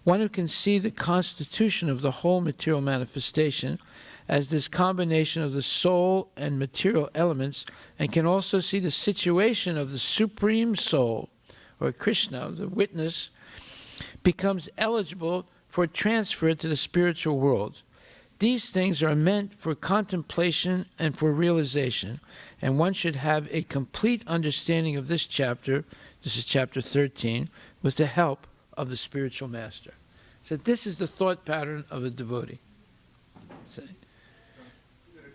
One who can see the constitution of the whole material manifestation as this combination of the soul and material elements, and can also see the situation of the Supreme Soul, or Krishna, the witness, becomes eligible for transfer to the spiritual world. These things are meant for contemplation and for realization, and one should have a complete understanding of this chapter, this is chapter 13, with the help of the spiritual master. So this is the thought pattern of a devotee. So,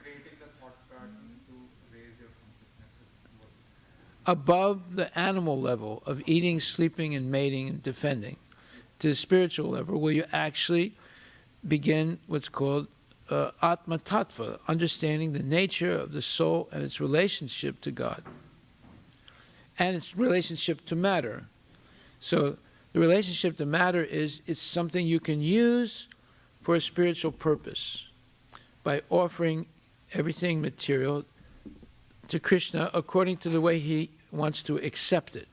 Creating the thought pattern to raise your consciousness. above the animal level of eating, sleeping, and mating and defending, to the spiritual level, where you actually begin what's called Atma Tattva, understanding the nature of the soul and its relationship to God and its relationship to matter. So the relationship to matter is it's something you can use for a spiritual purpose by offering everything material to Krishna according to the way he wants to accept it.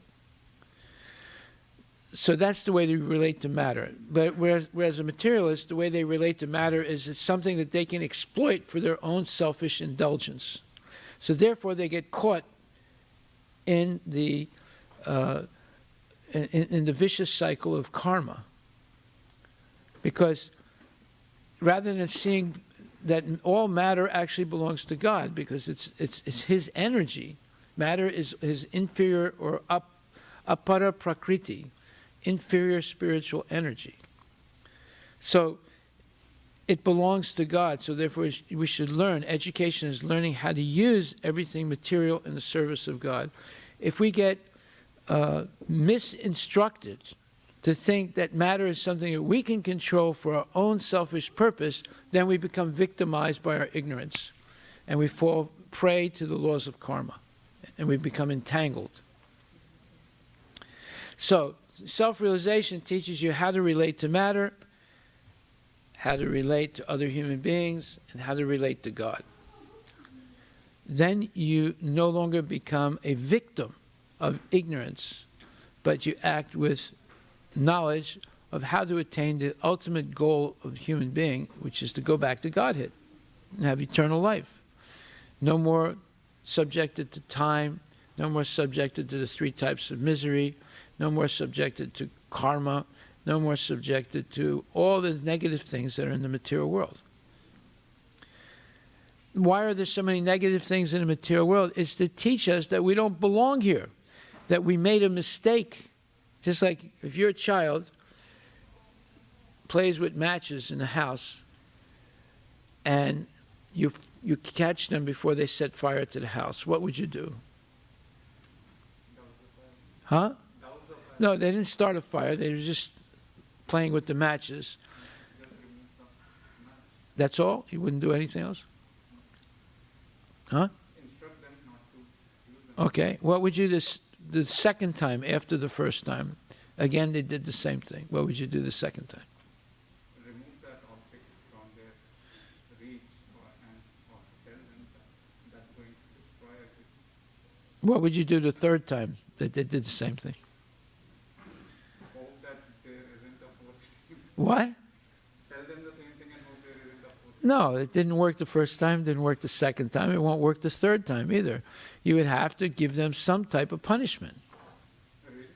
So that's the way they relate to matter. But whereas a materialist, the way they relate to matter is it's something that they can exploit for their own selfish indulgence. So therefore they get caught in the vicious cycle of karma. Because rather than seeing that all matter actually belongs to God, because it's his energy. Matter is his inferior or apara prakriti, inferior spiritual energy. So it belongs to God. So therefore we should learn. Education is learning how to use everything material in the service of God. If we get misinstructed to think that matter is something that we can control for our own selfish purpose, then we become victimized by our ignorance. And we fall prey to the laws of karma. And we become entangled. So, self-realization teaches you how to relate to matter, how to relate to other human beings, and how to relate to God. Then you no longer become a victim of ignorance, but you act with knowledge of how to attain the ultimate goal of the human being, which is to go back to Godhead and have eternal life. No more subjected to time, no more subjected to the three types of misery, no more subjected to karma, no more subjected to all the negative things that are in the material world. Why are there so many negative things in the material world? It's to teach us that we don't belong here, that we made a mistake. Just like if your child plays with matches in the house and you catch them before they set fire to the house, what would you do? Huh? No, they didn't start a fire. They were just playing with the matches. That's all? You wouldn't do anything else? Huh? Instruct them not to use them. Okay. What would you do the second time after the first time? Again, they did the same thing. What would you do the second time? Remove that object from their reach or tell them that that's going to destroy everything. What would you do the third time that they did the same thing? Hope that there isn't a fourth. What? Tell them the same thing and hope there isn't a fourth. No, it didn't work the first time, didn't work the second time, it won't work the third time either. You would have to give them some type of punishment. Really?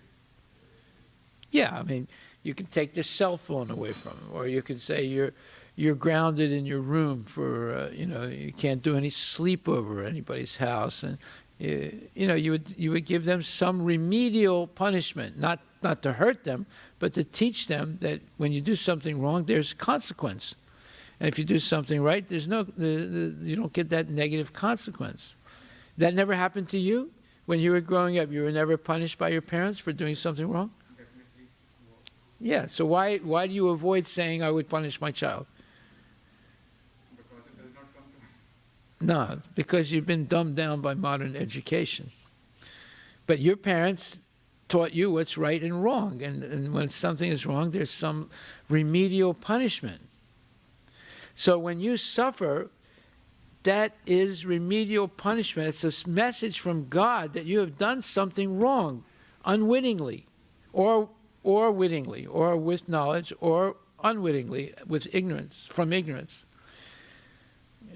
Yeah, I mean, you can take their cell phone away from them, or you could say you're grounded in your room for, you can't do any sleepover at anybody's house, and you would give them some remedial punishment, not to hurt them, but to teach them that when you do something wrong, there's consequence. And if you do something right, there's you don't get that negative consequence. That never happened to you? When you were growing up, you were never punished by your parents for doing something wrong? Definitely. Yeah, so why do you avoid saying I would punish my child? Because it does not come to mind. No, because you've been dumbed down by modern education. But your parents taught you what's right and wrong, and when something is wrong, there's some remedial punishment. So when you suffer, that is remedial punishment. It's a message from God that you have done something wrong, unwittingly, or wittingly, or with knowledge, or unwittingly, with ignorance, from ignorance.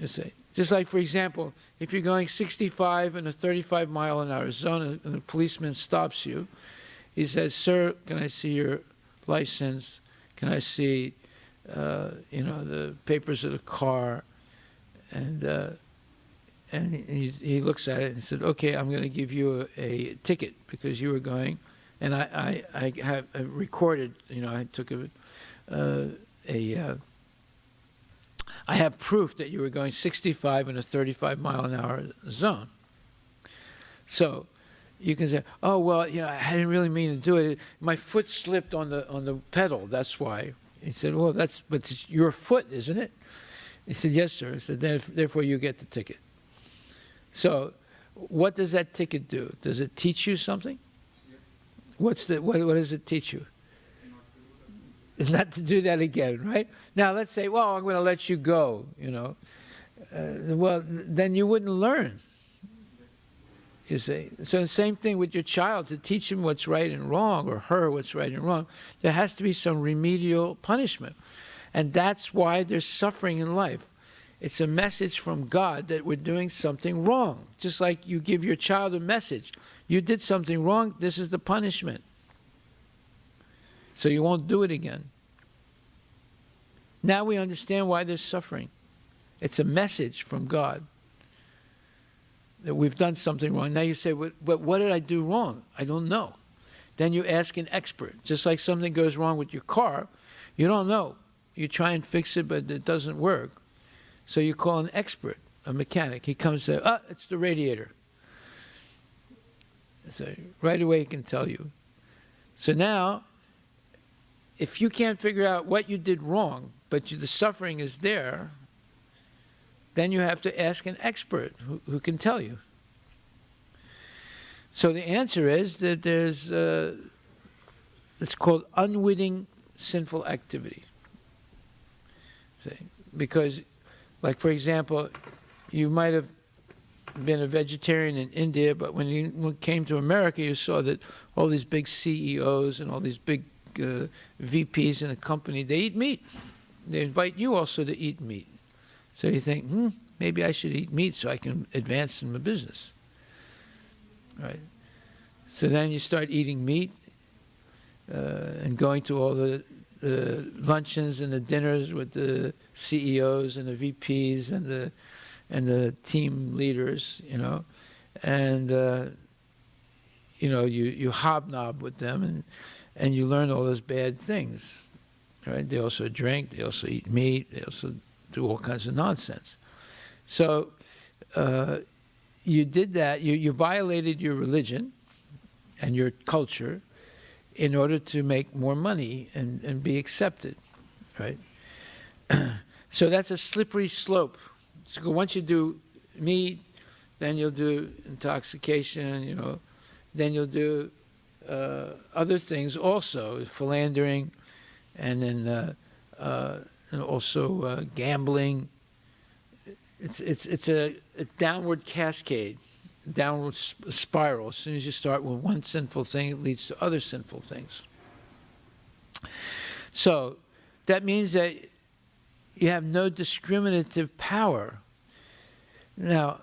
You see, just like, for example, if you're going 65 in a 35-mile-an-hour zone and a policeman stops you, he says, "Sir, can I see your license? Can I see, the papers of the car?" And he looks at it and said, "Okay, I'm going to give you a ticket because you were going." And I have recorded, I took I have proof that you were going 65 in a 35-mile-an-hour zone. So you can say, "Oh, well, I didn't really mean to do it. My foot slipped on the pedal. That's why." He said, "Well, but it's your foot, isn't it?" He said, yes, sir. He said, therefore you get the ticket. So what does that ticket do? Does it teach you something? What does it teach you? Not to do that again, right? Now let's say, well, I'm going to let you go, you know. Well, then you wouldn't learn. You see. So the same thing with your child, to teach him what's right and wrong, or her what's right and wrong, there has to be some remedial punishment. And that's why there's suffering in life. It's a message from God that we're doing something wrong. Just like you give your child a message. You did something wrong, this is the punishment. So you won't do it again. Now we understand why there's suffering. It's a message from God that we've done something wrong. Now you say, but what did I do wrong? I don't know. Then you ask an expert. Just like something goes wrong with your car, you don't know. You try and fix it, but it doesn't work. So you call an expert, a mechanic. He comes and says, it's the radiator. So right away he can tell you. So now, if you can't figure out what you did wrong, but the suffering is there, then you have to ask an expert who can tell you. So the answer is that there's, it's called unwitting sinful activity. See? Because, like for example, you might have been a vegetarian in India, but when you came to America, you saw that all these big CEOs and all these big VPs in a company, they eat meat. They invite you also to eat meat. So you think, maybe I should eat meat so I can advance in my business. Right? So then you start eating meat and going to all the luncheons and the dinners with the CEOs and the VPs and the team leaders, you know, and you know, you hobnob with them and you learn all those bad things, right? They also drink, they also eat meat, they also do all kinds of nonsense. So you did that, you violated your religion and your culture in order to make more money and be accepted, right? So that's a slippery slope. So once you do meat, then you'll do intoxication, you know, then you'll do other things also, philandering, and then and also gambling. It's a downward cascade, downward spiral. As soon as you start with one sinful thing, it leads to other sinful things. So that means that you have no discriminative power. Now,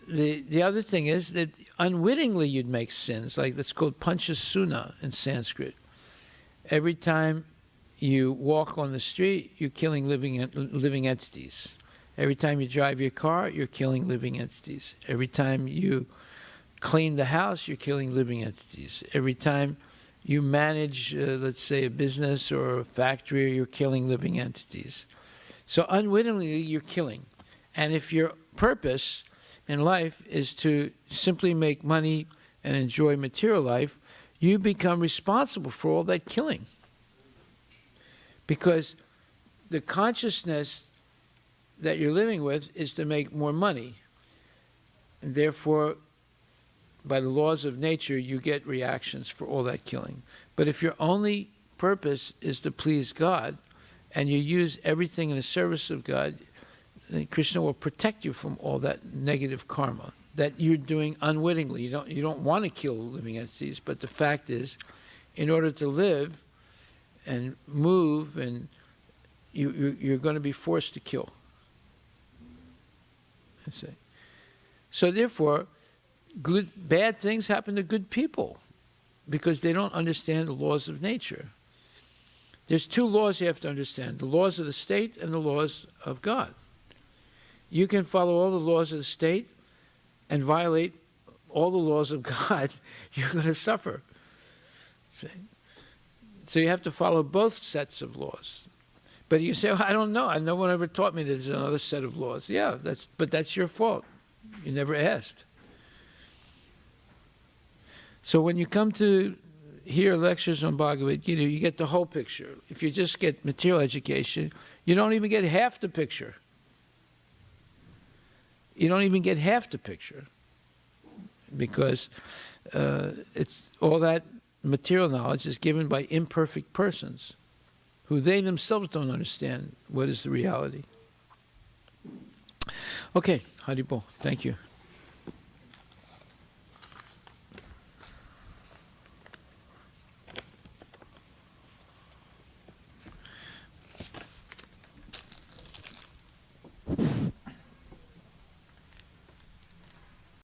the other thing is that unwittingly you'd make sins, like that's called panchasuna in Sanskrit. Every time you walk on the street, you're killing living entities. Every time you drive your car, you're killing living entities. Every time you clean the house, you're killing living entities. Every time you manage, let's say, a business or a factory, you're killing living entities. So unwittingly, you're killing. And if your purpose in life is to simply make money and enjoy material life, you become responsible for all that killing. Because the consciousness that you're living with is to make more money. And therefore, by the laws of nature, you get reactions for all that killing. But if your only purpose is to please God, and you use everything in the service of God, then Krishna will protect you from all that negative karma that you're doing unwittingly. You don't want to kill living entities, but the fact is, in order to live and move, and you're going to be forced to kill. So therefore, bad things happen to good people because they don't understand the laws of nature. There's two laws you have to understand, the laws of the state and the laws of God. You can follow all the laws of the state and violate all the laws of God, you're going to suffer. See? So you have to follow both sets of laws. But you say, I don't know. No one ever taught me there's another set of laws. Yeah, but that's your fault. You never asked. So when you come to hear lectures on Bhagavad-Gita, you get the whole picture. If you just get material education, you don't even get half the picture. you don't even get half the picture, because it's all that material knowledge is given by imperfect persons who they themselves don't understand what is the reality. Okay, Haribol, thank you.